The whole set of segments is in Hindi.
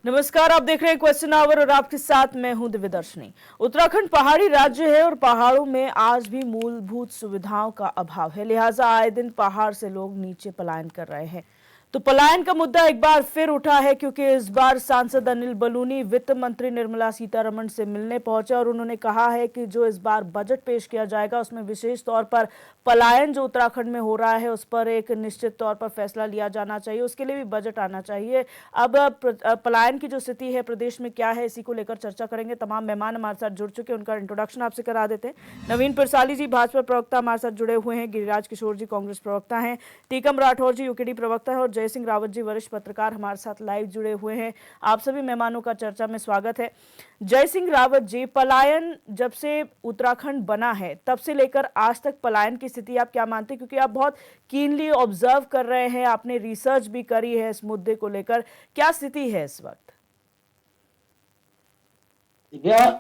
नमस्कार, आप देख रहे हैं क्वेश्चन आवर और आपके साथ मैं हूं दिव्यदर्शनी। उत्तराखंड पहाड़ी राज्य है और पहाड़ों में आज भी मूलभूत सुविधाओं का अभाव है, लिहाजा आए दिन पहाड़ से लोग नीचे पलायन कर रहे हैं। तो पलायन का मुद्दा एक बार फिर उठा है क्योंकि इस बार सांसद अनिल बलूनी वित्त मंत्री निर्मला सीतारमण से मिलने पहुंचे और उन्होंने कहा है कि जो इस बार बजट पेश किया जाएगा उसमें विशेष तौर पर पलायन जो उत्तराखंड में हो रहा है उस पर एक निश्चित तौर पर फैसला लिया जाना चाहिए, उसके लिए भी बजट आना चाहिए। अब पलायन की जो स्थिति है प्रदेश में क्या है, इसी को लेकर चर्चा करेंगे। तमाम मेहमान हमारे साथ जुड़ चुके हैं, उनका इंट्रोडक्शन आपसे करा देते हैं। नवीन पिरसाली जी भाजपा प्रवक्ता हमारे साथ जुड़े हुए हैं, गिरिराज किशोर जी कांग्रेस प्रवक्ता हैं, टीकम राठौर जी यूकेडी प्रवक्ता हैं और जय सिंह रावत जी वरिष्ठ पत्रकार हमारे साथ लाइव जुड़े हुए हैं। आप सभी मेहमानों का चर्चा में स्वागत है। जय सिंह रावत जी, पलायन जब से उत्तराखंड बना है तब से लेकर आज तक पलायन की स्थिति आप क्या मानते हैं, क्योंकि आप बहुत कीनली ऑब्जर्व कर रहे हैं, आपने रिसर्च भी करी है इस मुद्दे को लेकर, क्या स्थिति है इस वक्त?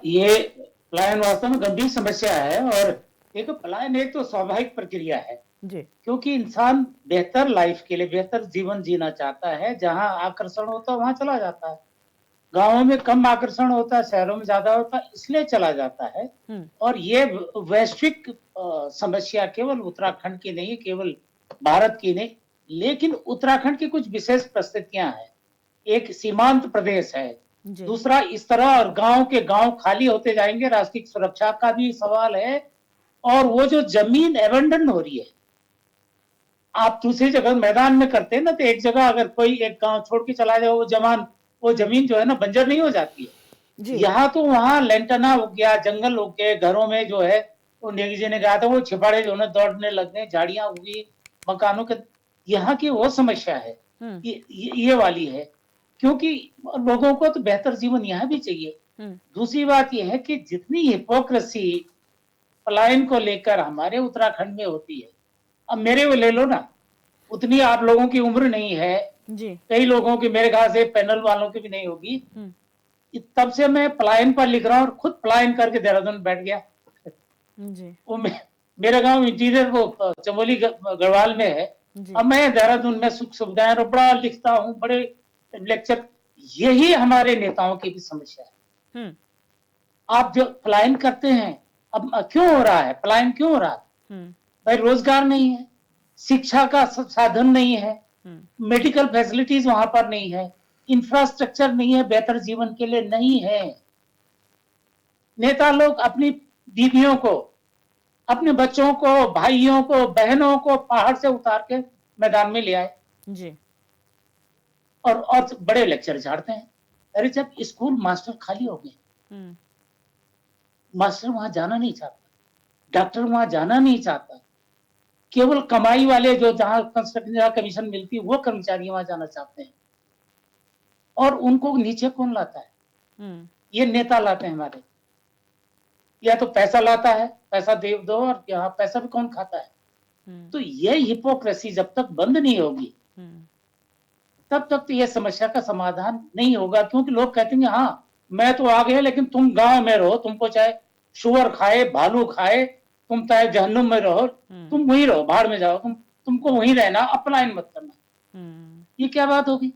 ये पलायन वास्तव में गंभीर समस्या है और देखो पलायन एक तो स्वाभाविक प्रक्रिया है जी। क्योंकि इंसान बेहतर लाइफ के लिए बेहतर जीवन जीना चाहता है। जहां आकर्षण होता है वहां चला जाता है। गांवों में कम आकर्षण होता है, शहरों में ज्यादा होता है, इसलिए चला जाता है। और ये वैश्विक समस्या केवल उत्तराखंड की नहीं, केवल भारत की नहीं, लेकिन उत्तराखंड की कुछ विशेष परिस्थितियां हैं। एक सीमांत प्रदेश है, दूसरा इस तरह और गांव के गांव खाली होते जाएंगे, राष्ट्रीय सुरक्षा का भी सवाल है। और वो जो जमीन एबंडन हो रही है, आप दूसरी जगह मैदान में करते हैं ना, तो एक जगह अगर कोई एक गांव छोड़ के चला जाए, वो जमीन जो है ना बंजर नहीं हो जाती है। यहाँ तो वहां लेंटना हो गया, जंगल हो गए, घरों में जो है वो नेगी जी ने कहा था वो छिपाड़े जो है दौड़ने लग गए, झाड़ियां हुई मकानों के। यहाँ की वो समस्या है, ये वाली है, क्योंकि लोगों को तो बेहतर जीवन यहाँ भी चाहिए। दूसरी बात यह है कि जितनी हिपोक्रेसी पलायन को लेकर हमारे उत्तराखंड में होती है, अब मेरे वो ले लो ना, उतनी आप लोगों की उम्र नहीं है जी। कई लोगों की, मेरे ख्याल से पैनल वालों की भी नहीं होगी। तब से मैं पलायन पर लिख रहा हूँ और खुद पलायन करके देहरादून बैठ गया जी। वो मेरा गांव इंटीरियर वो चमोली गढ़वाल में है। अब मैं देहरादून में सुख सुविधाएं और बड़ा लिखता हूँ, बड़े लेक्चर। यही हमारे नेताओं की भी समस्या है। आप जो पलायन करते हैं, अब क्यों हो रहा है पलायन, क्यों हो रहा है? भाई रोजगार नहीं है, शिक्षा का साधन नहीं है, मेडिकल फैसिलिटीज वहां पर नहीं है, इंफ्रास्ट्रक्चर नहीं है, बेहतर जीवन के लिए नहीं है। नेता लोग अपनी बीवियों को, अपने बच्चों को, भाइयों को, बहनों को पहाड़ से उतार के मैदान में ले आए जी। और बड़े लेक्चर झाड़ते हैं। अरे जब स्कूल मास्टर खाली हो गए, मास्टर वहां जाना नहीं चाहता, डॉक्टर वहां जाना नहीं चाहता, केवल कमाई वाले जो जहां कंस्ट्रक्शन कमीशन मिलती है वो कर्मचारी वहां जाना चाहते हैं। और उनको नीचे कौन लाता है? ये नेता लाते हैं हमारे। या तो पैसा लाता है, पैसा दे दो, और यहाँ पैसा भी कौन खाता है? तो ये हिपोक्रेसी जब तक बंद नहीं होगी तब तक तो ये समस्या का समाधान नहीं होगा। क्योंकि लोग कहते हैं हाँ मैं तो आ गया, लेकिन तुम गांव में रहो, तुमको चाहे शुअर खाए, भालू खाए, तुम चाहे जहन्नुम में रहो, तुम वहीं रहो, भाड़ में जाओ, तुमको वहीं रहना, अपलायन मत करना। ये क्या बात होगी?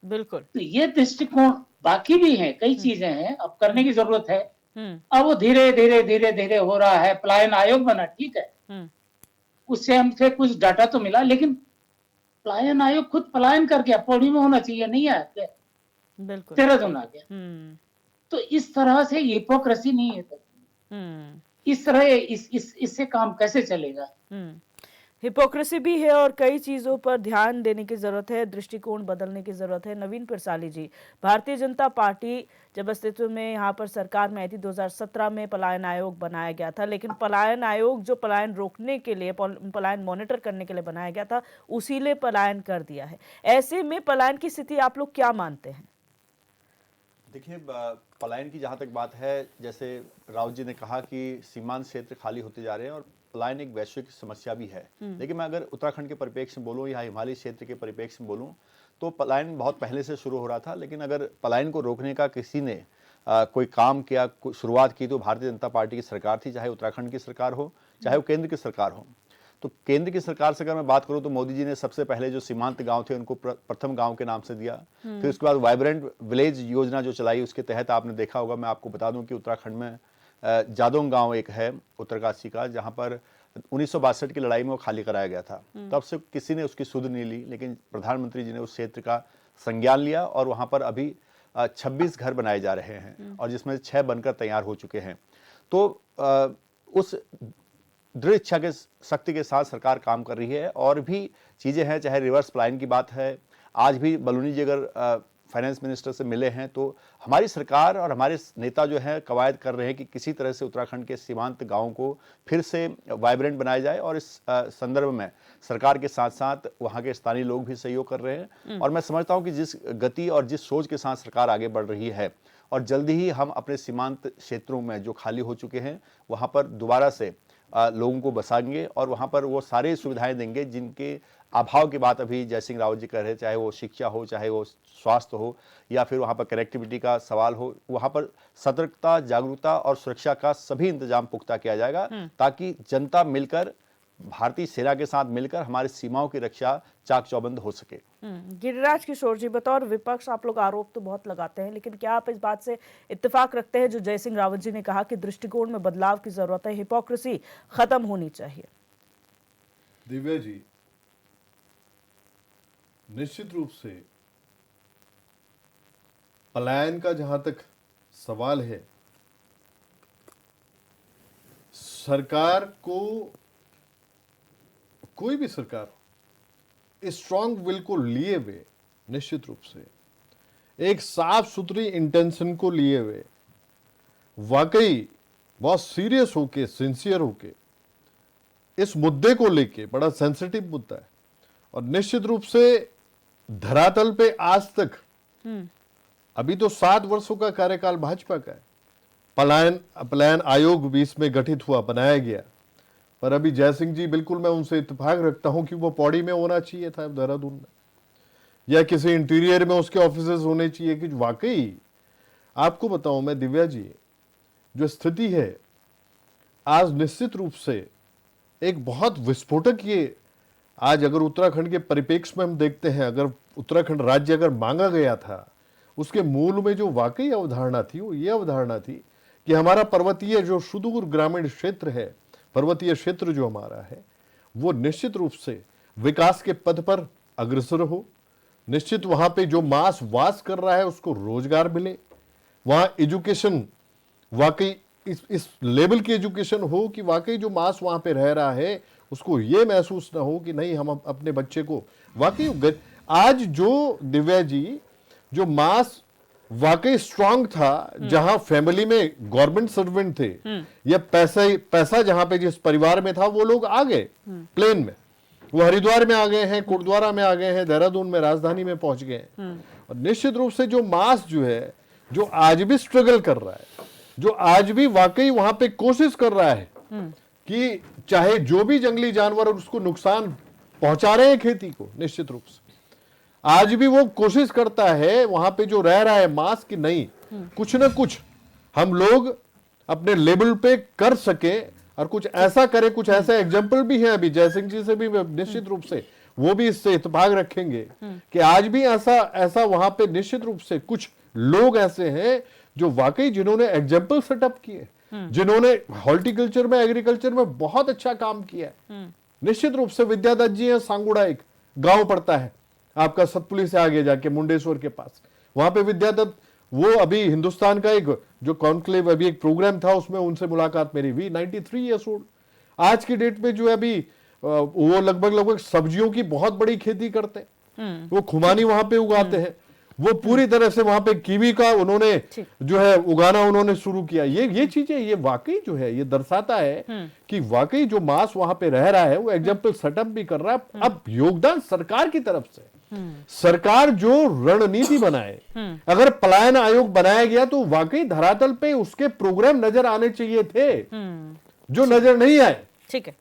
बिल्कुल। तो ये दृष्टिकोण बाकी भी है, कई चीजें हैं अब करने की जरूरत है। अब वो धीरे धीरे धीरे धीरे हो रहा है। पलायन आयोग बना, ठीक है, उससे हमसे कुछ डाटा तो मिला, लेकिन पलायन आयोग खुद पलायन कर गया, पौड़ी में होना चाहिए, नहीं है, बिल्कुल देहरादून आ गया। तो इस तरह से हिपोक्रेसी नहीं है तो इस तरह इससे काम कैसे चलेगा? हिपोक्रेसी भी है और कई चीजों पर ध्यान देने की जरूरत है, दृष्टिकोण बदलने की जरूरत है। नवीन पिरसाली जी, भारतीय जनता पार्टी जब अस्तित्व में यहाँ पर सरकार में आई थी 2017 में पलायन आयोग बनाया गया था, लेकिन पलायन आयोग जो पलायन रोकने के लिए, पलायन मॉनिटर करने के लिए बनाया गया था, उसी ने पलायन कर दिया है। ऐसे में पलायन की स्थिति आप लोग क्या मानते हैं? देखिए, पलायन की जहाँ तक बात है, जैसे राउत जी ने कहा कि सीमांत क्षेत्र खाली होते जा रहे हैं और पलायन एक वैश्विक समस्या भी है। लेकिन मैं अगर उत्तराखंड के परिप्रेक्ष्य में बोलूँ या हिमालय क्षेत्र के परिप्रेक्ष्य में बोलूँ तो पलायन बहुत पहले से शुरू हो रहा था। लेकिन अगर पलायन को रोकने का किसी ने कोई काम किया, शुरुआत की, तो भारतीय जनता पार्टी की सरकार थी, चाहे उत्तराखंड की सरकार हो चाहे वो केंद्र की सरकार हो। तो केंद्र की सरकार से अगर मैं बात करूं तो मोदी जी ने सबसे पहले जो सीमांत गांव थे उनको प्रथम गांव के नाम से दिया। फिर उसके बाद वाइब्रेंट विलेज योजना जो चलाई, उसके तहत आपने देखा होगा, मैं आपको बता दूं कि उत्तराखंड में जादोंग गांव एक है उत्तरकाशी का, जहां पर 1962 की लड़ाई में वो खाली कराया गया था। तब से किसी ने उसकी सुध नहीं ली, लेकिन प्रधानमंत्री जी ने उस क्षेत्र का संज्ञान लिया और वहां पर अभी 26 घर बनाए जा रहे हैं और जिसमें 6 बनकर तैयार हो चुके हैं। तो उस दृढ़ इच्छा के शक्ति के साथ सरकार काम कर रही है। और भी चीजें हैं, चाहे रिवर्स पलायन की बात है, आज भी बलूनी जी अगर फाइनेंस मिनिस्टर से मिले हैं तो हमारी सरकार और हमारे नेता जो है कवायद कर रहे हैं कि किसी तरह से उत्तराखंड के सीमांत गांवों को फिर से वाइब्रेंट बनाया जाए। और इस संदर्भ में सरकार के साथ साथ वहां के स्थानीय लोग भी सहयोग कर रहे हैं। और मैं समझता हूं कि जिस गति और जिस सोच के साथ सरकार आगे बढ़ रही है, और जल्दी ही हम अपने सीमांत क्षेत्रों में जो खाली हो चुके हैं वहां पर दोबारा से लोगों को बसाएंगे और वहां पर वो सारी सुविधाएं देंगे जिनके अभाव की बात अभी जय सिंह रावत जी कह रहे हैं, चाहे वो शिक्षा हो, चाहे वो स्वास्थ्य हो, या फिर वहां पर कनेक्टिविटी का सवाल हो। वहां पर सतर्कता, जागरूकता और सुरक्षा का सभी इंतजाम पुख्ता किया जाएगा ताकि जनता मिलकर, भारतीय सेना के साथ मिलकर हमारी सीमाओं की रक्षा चाक चौबंद हो सके। गिरिराज किशोर जी, बतौर विपक्ष आप लोग आरोप तो बहुत लगाते हैं, लेकिन क्या आप इस बात से इत्तेफाक रखते हैं जो जय सिंह रावत जी ने कहा कि दृष्टिकोण में बदलाव की जरूरत है, हिपोक्रेसी खत्म होनी चाहिए? दिव्या जी, निश्चित रूप से पलायन का जहां तक सवाल है, सरकार को, कोई भी सरकार स्ट्रांग विल को लिए हुए, निश्चित रूप से एक साफ सुथरी इंटेंशन को लिए हुए, वाकई बहुत सीरियस होके, सिंसियर होके इस मुद्दे को लेके, बड़ा सेंसिटिव मुद्दा है और निश्चित रूप से धरातल पे आज तक, अभी तो 7 वर्षों का कार्यकाल भाजपा का है, पलायन आयोग भी इसमें गठित हुआ, बनाया गया, पर अभी जय सिंह जी, बिल्कुल मैं उनसे इत्तेफाक रखता हूं कि वो पौड़ी में होना चाहिए था, देहरादून में, या किसी इंटीरियर में उसके ऑफिसेज होने चाहिए। कि वाकई आपको बताऊं मैं दिव्या जी, जो स्थिति है आज निश्चित रूप से एक बहुत विस्फोटक, ये आज अगर उत्तराखंड के परिप्रेक्ष्य में हम देखते हैं, अगर उत्तराखंड राज्य अगर मांगा गया था, उसके मूल में जो वाकई अवधारणा थी वो ये अवधारणा थी कि हमारा पर्वतीय जो सुदूर ग्रामीण क्षेत्र है, पर्वतीय क्षेत्र जो हमारा है, वो निश्चित रूप से विकास के पथ पर अग्रसर हो, निश्चित वहां पे जो मास वास कर रहा है उसको रोजगार मिले, वहां एजुकेशन वाकई इस लेवल की एजुकेशन हो कि वाकई जो मास वहां पे रह रहा है उसको ये महसूस ना हो कि नहीं, हम अपने बच्चे को वाकई, आज जो दिव्या जी, जो मास वाकई स्ट्रांग था, जहां फैमिली में गवर्नमेंट सर्वेंट थे या पैसा जहां पे जिस परिवार में था, वो लोग आ गए प्लेन में, वो हरिद्वार में आ गए हैं, कोटद्वारा में आ गए हैं, देहरादून में, राजधानी में पहुंच गए हैं। और निश्चित रूप से जो मास जो है, जो आज भी स्ट्रगल कर रहा है, जो आज भी वाकई वहां पे कोशिश कर रहा है कि चाहे जो भी जंगली जानवर उसको नुकसान पहुंचा रहे हैं खेती को, निश्चित रूप से आज भी वो कोशिश करता है वहां पे जो रह रहा है मास, की नहीं, कुछ ना कुछ हम लोग अपने लेवल पे कर सके और कुछ ऐसा करे। कुछ ऐसे एग्जाम्पल भी हैं, अभी जय सिंह जी से भी निश्चित रूप से वो भी इससे इत्तेफाक रखेंगे कि आज भी ऐसा वहां पे निश्चित रूप से कुछ लोग ऐसे हैं जो वाकई जिन्होंने एग्जाम्पल सेटअप किए, जिन्होंने हॉर्टिकल्चर में, एग्रीकल्चर में बहुत अच्छा काम किया है। निश्चित रूप से विद्यादत्त जी है, सांगुड़ा एक गांव पड़ता है आपका सतपुली से आगे जाके मुंडेश्वर के पास, वहां पे विद्यादत्त, वो अभी हिंदुस्तान का एक जो कॉन्क्लेव, अभी एक प्रोग्राम था उसमें उनसे मुलाकात मेरी हुई, 93 ईयर्स ओल्ड, आज की डेट में जो है अभी वो लगभग सब्जियों की बहुत बड़ी खेती करते हैं, वो खुमानी वहां पे उगाते हैं, वो पूरी तरह से वहां पे कीवी का उन्होंने जो है उगाना उन्होंने शुरू किया। ये चीजें, ये वाकई जो है ये दर्शाता है कि वाकई जो मास वहां पे रह रहा है वो एग्जाम्पल सेटअप भी कर रहा है। अब योगदान सरकार की तरफ से, सरकार जो रणनीति बनाए, अगर पलायन आयोग बनाया गया तो वाकई धरातल पे उसके प्रोग्राम नजर आने चाहिए थे, जो नजर नहीं आए। ठीक है,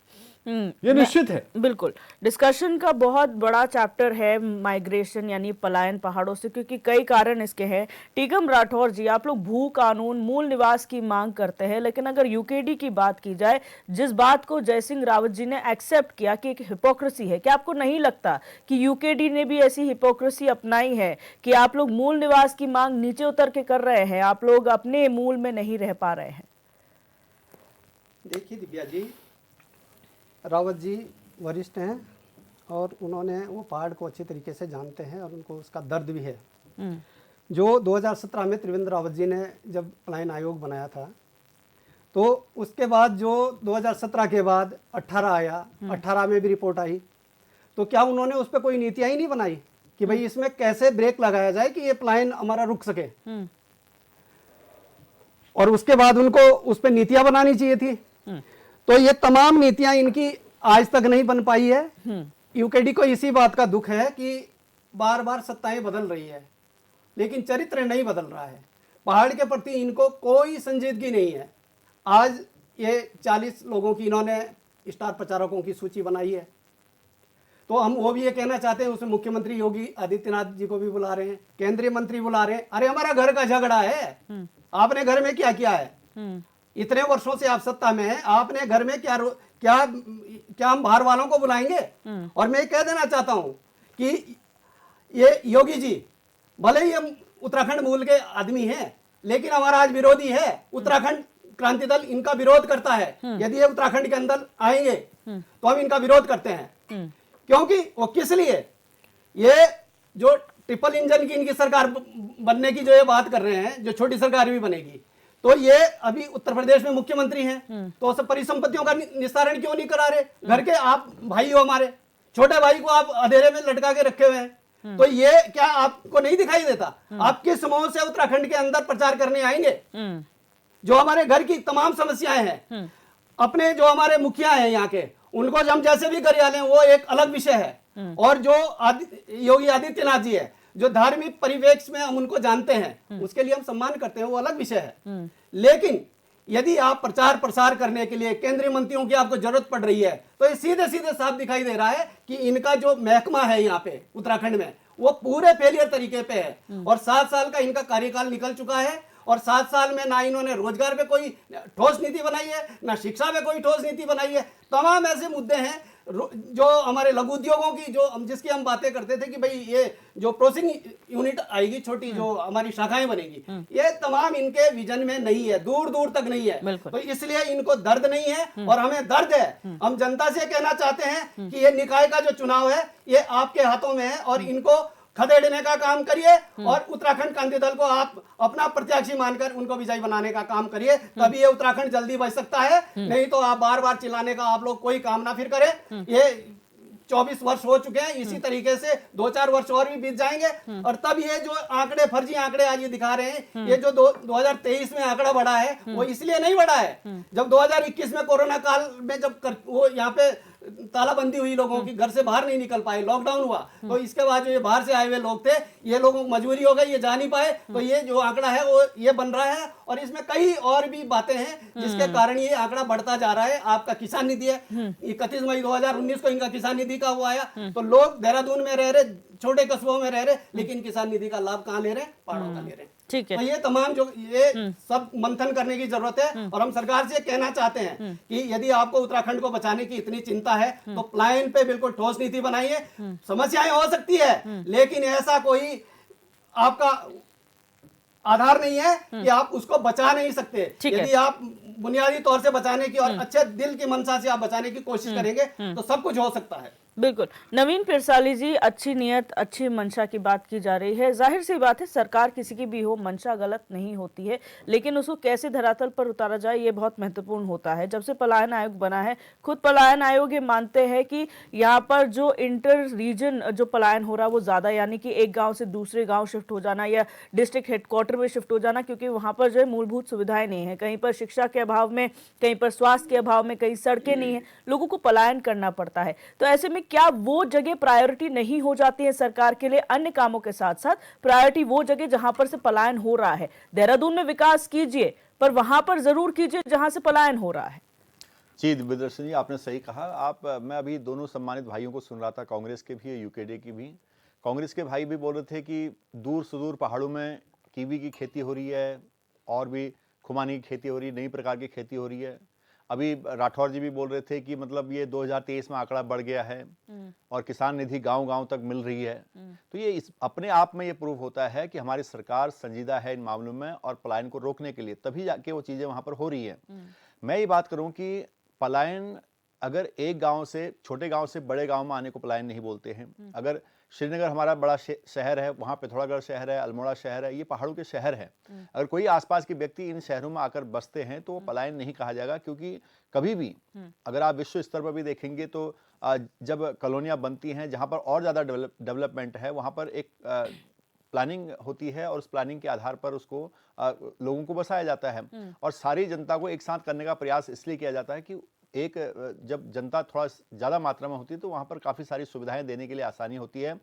ये निश्चित है। बिल्कुल, डिस्कशन का बहुत बड़ा चैप्टर है माइग्रेशन यानी पलायन पहाड़ों से, क्योंकि कई कारण इसके हैं। टीकम राठौर जी, आप लोग भू कानून, मूल निवास की मांग करते हैं, लेकिन अगर यूकेडी की बात की जाए, जिस बात को जयसिंह रावत जी ने एक्सेप्ट किया कि एक हिपोक्रेसी है, क्या आपको नहीं लगता कि यूकेडी ने भी ऐसी हिपोक्रेसी अपनाई है कि आप लोग मूल निवास की मांग नीचे उतर के कर रहे हैं, आप लोग अपने मूल में नहीं रह पा रहे हैं? देखिए दिव्या जी, रावत जी वरिष्ठ हैं और उन्होंने वो पहाड़ को अच्छी तरीके से जानते हैं और उनको उसका दर्द भी है। जो 2017 में त्रिवेंद्र रावत जी ने जब पलायन आयोग बनाया था, तो उसके बाद जो 2017 के बाद 18 आया, 18 में भी रिपोर्ट आई, तो क्या उन्होंने उस पर कोई नीतियाँ ही नहीं बनाई कि भाई इसमें कैसे ब्रेक लगाया जाए कि ये पलायन हमारा रुक सके? और उसके बाद उनको उस पर नीतियाँ बनानी चाहिए थी। तो ये तमाम नीतियां इनकी आज तक नहीं बन पाई है। यूकेडी को इसी बात का दुख है कि बार बार सत्ताएं बदल रही है, लेकिन चरित्र नहीं बदल रहा है। पहाड़ के प्रति इनको कोई संजीदगी नहीं है। आज ये 40 लोगों की इन्होंने स्टार प्रचारकों की सूची बनाई है, तो हम वो भी ये कहना चाहते हैं, उसमें मुख्यमंत्री योगी आदित्यनाथ जी को भी बुला रहे हैं, केंद्रीय मंत्री बुला रहे हैं। अरे हमारा घर का झगड़ा है, आपने घर में क्या किया है? इतने वर्षों से आप सत्ता में हैं, आपने घर में क्या क्या हम बाहर वालों को बुलाएंगे? और मैं कह देना चाहता हूं कि ये योगी जी भले ही हम उत्तराखंड मूल के आदमी हैं, लेकिन हमारा आज विरोधी है। उत्तराखंड क्रांति दल इनका विरोध करता है। यदि ये उत्तराखंड के अंदर आएंगे तो हम इनका विरोध करते हैं। क्योंकि वो किस लिए? ये जो ट्रिपल इंजन की इनकी सरकार बनने की जो ये बात कर रहे हैं, जो छोटी सरकार भी बनेगी, तो ये अभी उत्तर प्रदेश में मुख्यमंत्री हैं, तो सब परिसंपत्तियों का निस्तारण क्यों नहीं करा रहे? घर के आप भाई हो, हमारे छोटे भाई को आप अंधेरे में लटका के रखे हुए हैं, तो ये क्या आपको नहीं दिखाई देता? आप किस समूह से उत्तराखंड के अंदर प्रचार करने आएंगे? जो हमारे घर की तमाम समस्याएं हैं, अपने जो हमारे मुखिया हैं यहाँ के, उनको हम जैसे भी कर लें वो एक अलग विषय है। और जो योगी आदित्यनाथ जी है, जो धार्मिक परिवेश में हम उनको जानते हैं, उसके लिए हम सम्मान करते हैं, वो अलग विषय है। लेकिन यदि आप प्रचार प्रसार करने के लिए केंद्रीय मंत्रियों की आपको जरूरत पड़ रही है, तो ये सीधे सीधे साफ दिखाई दे रहा है कि इनका जो महकमा है यहाँ पे उत्तराखंड में, वो पूरे फेलियर तरीके पे है। और 7 साल का इनका कार्यकाल निकल चुका है, और 7 साल में ना इन्होंने रोजगार पे कोई ठोस नीति बनाई है, ना शिक्षा में कोई ठोस नीति बनाई है। तमाम ऐसे मुद्दे हैं जो हमारे लघु उद्योगों की, जो जिसकी हम बातें करते थे कि भाई ये जो प्रोसेसिंग यूनिट आएगी, छोटी जो हमारी शाखाएं बनेगी, ये तमाम इनके विजन में नहीं है, दूर दूर तक नहीं है। तो इसलिए इनको दर्द नहीं है और हमें दर्द है। हम जनता से कहना चाहते हैं कि ये निकाय का जो चुनाव है, ये आपके हाथों में है और इनको खदेड़ने का काम करिए और उत्तराखंड क्रांति दल को आप अपना प्रत्याशी मानकर उनको विजयी बनाने का काम करिए, तभी ये उत्तराखंड जल्दी बच सकता है। नहीं तो आप बार बार चिल्लाने का आप लोग कोई काम ना फिर करें। ये 24 वर्ष हो चुके हैं, इसी तरीके से 2-4 वर्ष और भी बीत जाएंगे, और तब ये जो आंकड़े, फर्जी आंकड़े आज ये दिखा रहे हैं, ये जो 2023 में आंकड़ा बढ़ा है, वो इसलिए नहीं बढ़ा है। जब 2021 में कोरोना काल में जब वो यहाँ पे तालाबंदी हुई, लोगों की घर से बाहर नहीं निकल पाए, लॉकडाउन हुआ, तो इसके बाद जो ये बाहर से आए हुए लोग थे, ये लोगों को मजबूरी हो गई, ये जा नहीं पाए, तो ये जो आंकड़ा है वो ये बन रहा है। और इसमें कई और भी बातें हैं जिसके कारण ये आंकड़ा बढ़ता जा रहा है। आपका किसान निधि है, 31 मई 2019 को इनका किसान निधि का हुआ आया, तो लोग देहरादून में रह रहे, छोटे कस्बों में रह रहे, लेकिन किसान निधि का लाभ कहाँ ले रहे? पहाड़ों का ले रहे। ठीक है। तो ये तमाम जो ये सब मंथन करने की जरूरत है। और हम सरकार से कहना चाहते हैं कि यदि आपको उत्तराखंड को बचाने की इतनी चिंता है, तो पलायन पे बिल्कुल ठोस नीति बनाइए। समस्याएं हो सकती है, लेकिन ऐसा कोई आपका आधार नहीं है कि आप उसको बचा नहीं सकते। यदि आप बुनियादी तौर से बचाने की और अच्छे दिल की मंशा से आप बचाने की कोशिश करेंगे, तो सब कुछ हो सकता है। बिल्कुल। नवीन पिरसाली जी, अच्छी नियत, अच्छी मंशा की बात की जा रही है। जाहिर सी बात है, सरकार किसी की भी हो, मंशा गलत नहीं होती है, लेकिन उसको कैसे धरातल पर उतारा जाए ये बहुत महत्वपूर्ण होता है। जब से पलायन आयोग बना है, खुद पलायन आयोग ये मानते हैं कि यहाँ पर जो इंटर रीजन जो पलायन हो रहा है वो ज्यादा, यानी कि एक गांव से दूसरे गांव शिफ्ट हो जाना या डिस्ट्रिक्ट हेडक्वार्टर में शिफ्ट हो जाना, क्योंकि वहां पर जो है मूलभूत सुविधाएं नहीं है, कहीं पर शिक्षा के अभाव में, कहीं पर स्वास्थ्य के अभाव में, कहीं सड़कें नहीं है, लोगों को पलायन करना पड़ता है। तो ऐसे में क्या वो जगह प्रायोरिटी नहीं हो जाती है सरकार के लिए? अन्य कामों के साथ साथ प्रायोरिटी वो जगह जहां पर से पलायन हो रहा है। देहरादून में विकास कीजिए, पर वहां पर जरूर कीजिए जहां से पलायन हो रहा है। जी दिव्यदर्शन जी, आपने सही कहा। मैं अभी दोनों सम्मानित भाइयों को सुन रहा था, कांग्रेस के भी, यूकेडी की भी। कांग्रेस के भाई भी बोल रहे थे कि दूर सुदूर पहाड़ों में कीवी की खेती हो रही है, और भी खुमानी की खेती हो रही है, नई प्रकार की खेती हो रही है। अभी राठौर जी भी बोल रहे थे कि मतलब ये 2023 में आंकड़ा बढ़ गया है और किसान निधि गांव-गांव तक मिल रही है। तो ये इस अपने आप में ये प्रूव होता है कि हमारी सरकार संजीदा है इन मामलों में, और पलायन को रोकने के लिए तभी जाके वो चीज़ें वहाँ पर हो रही हैं। मैं ये बात करूँ कि पलायन अगर एक गांव से, छोटे गांव से बड़े गांव में आने को पलायन नहीं बोलते हैं। अगर श्रीनगर हमारा बड़ा शहर है, वहाँ पिथौरागढ़ शहर है, अल्मोड़ा शहर है, ये पहाड़ों के शहर हैं। अगर कोई आसपास के व्यक्ति इन शहरों में आकर बसते हैं तो वो पलायन नहीं कहा जाएगा, क्योंकि कभी भी अगर आप विश्व स्तर पर भी देखेंगे तो जब कॉलोनियाँ बनती हैं जहाँ पर और ज़्यादा डेवलपमेंट है, वहाँ पर एक प्लानिंग होती है, और उस प्लानिंग के आधार पर उसको लोगों को बसाया जाता है, और सारी जनता को एक साथ करने का प्रयास इसलिए किया जाता है कि जब जनता थोड़ा ज़्यादा मात्रा में होती है तो वहाँ पर काफ़ी सारी सुविधाएं देने के लिए आसानी होती है,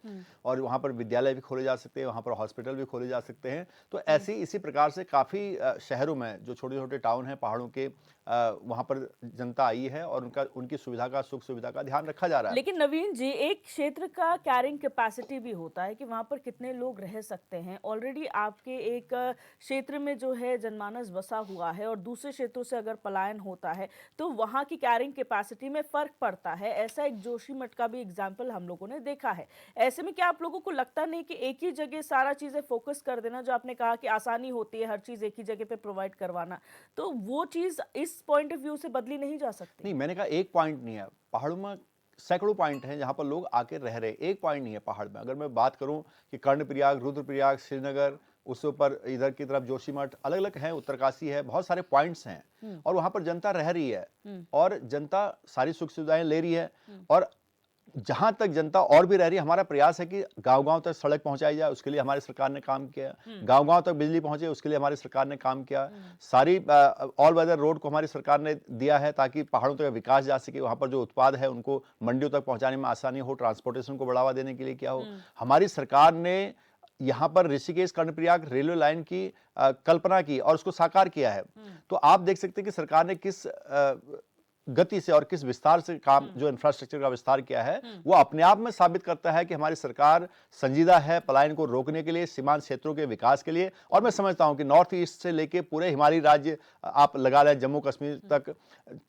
और वहाँ पर विद्यालय भी खोले जा सकते हैं, वहाँ पर हॉस्पिटल भी खोले जा सकते हैं। तो इसी प्रकार से काफ़ी शहरों में जो छोटे छोटे टाउन हैं पहाड़ों के, वहाँ पर जनता आई है, और उनकी सुविधा का, सुख सुविधा का ध्यान रखा जा रहा है। लेकिन नवीन जी, एक क्षेत्र का कैरिंग कैपेसिटी भी होता है कि वहां पर कितने लोग रह सकते हैं। ऑलरेडी आपके एक क्षेत्र में जो है जनमानस बसा हुआ है, और दूसरे क्षेत्रों से अगर पलायन होता है तो वहां की कैरिंग कैपेसिटी में फर्क पड़ता है। ऐसा एक जोशीमठ का भी एग्जाम्पल हम लोगों ने देखा है। ऐसे में क्या आप लोगों को लगता नहीं कि एक ही जगह सारा चीजें फोकस कर देना, जो आपने कहा कि आसानी होती है हर चीज एक ही जगह पे प्रोवाइड करवाना, तो वो चीज इस पॉइंट ऑफ व्यू से बदली नहीं जा सकती? नहीं, मैंने कहा एक पॉइंट नहीं है, पहाड़ों में सैकड़ों पॉइंट हैं जहाँ पर लोग आके रह रहे हैं। एक पॉइंट नहीं है पहाड़ में। अगर मैं बात करूँ कि कर्णप्रयाग, रुद्रप्रयाग, श्रीनगर, उसके ऊपर इधर की तरफ जोशीमठ, अलग अलग हैं, उत्तरकाशी है, बहुत सारे पॉइंट्स हैं, और वहाँ पर जनता रह रही है, और जनता सारी सुख सुविधाएं ले रही है। और जहां तक जनता और भी रह रही है, हमारा प्रयास है कि गांव-गांव तक सड़क पहुंचाई जाए, उसके लिए हमारी सरकार ने काम किया। गांव-गांव तक बिजली पहुंचे, उसके लिए हमारी सरकार ने काम किया। सारी ऑल वेदर रोड को हमारी सरकार ने दिया है ताकि पहाड़ों तक विकास जा सके, वहां पर जो उत्पाद है उनको मंडियों तक पहुंचाने में आसानी हो, ट्रांसपोर्टेशन को बढ़ावा देने के लिए क्या हो। हमारी सरकार ने यहाँ पर ऋषिकेश कर्णप्रयाग रेलवे लाइन की कल्पना की और उसको साकार किया है। तो आप देख सकते हैं कि सरकार ने किस गति से और किस विस्तार से काम, जो इंफ्रास्ट्रक्चर का विस्तार किया है, वो अपने आप में साबित करता है कि हमारी सरकार संजीदा है पलायन को रोकने के लिए, सीमांत क्षेत्रों के विकास के लिए। और मैं समझता हूं कि नॉर्थ ईस्ट से लेके पूरे हिमालयी राज्य आप लगा लें, जम्मू कश्मीर तक,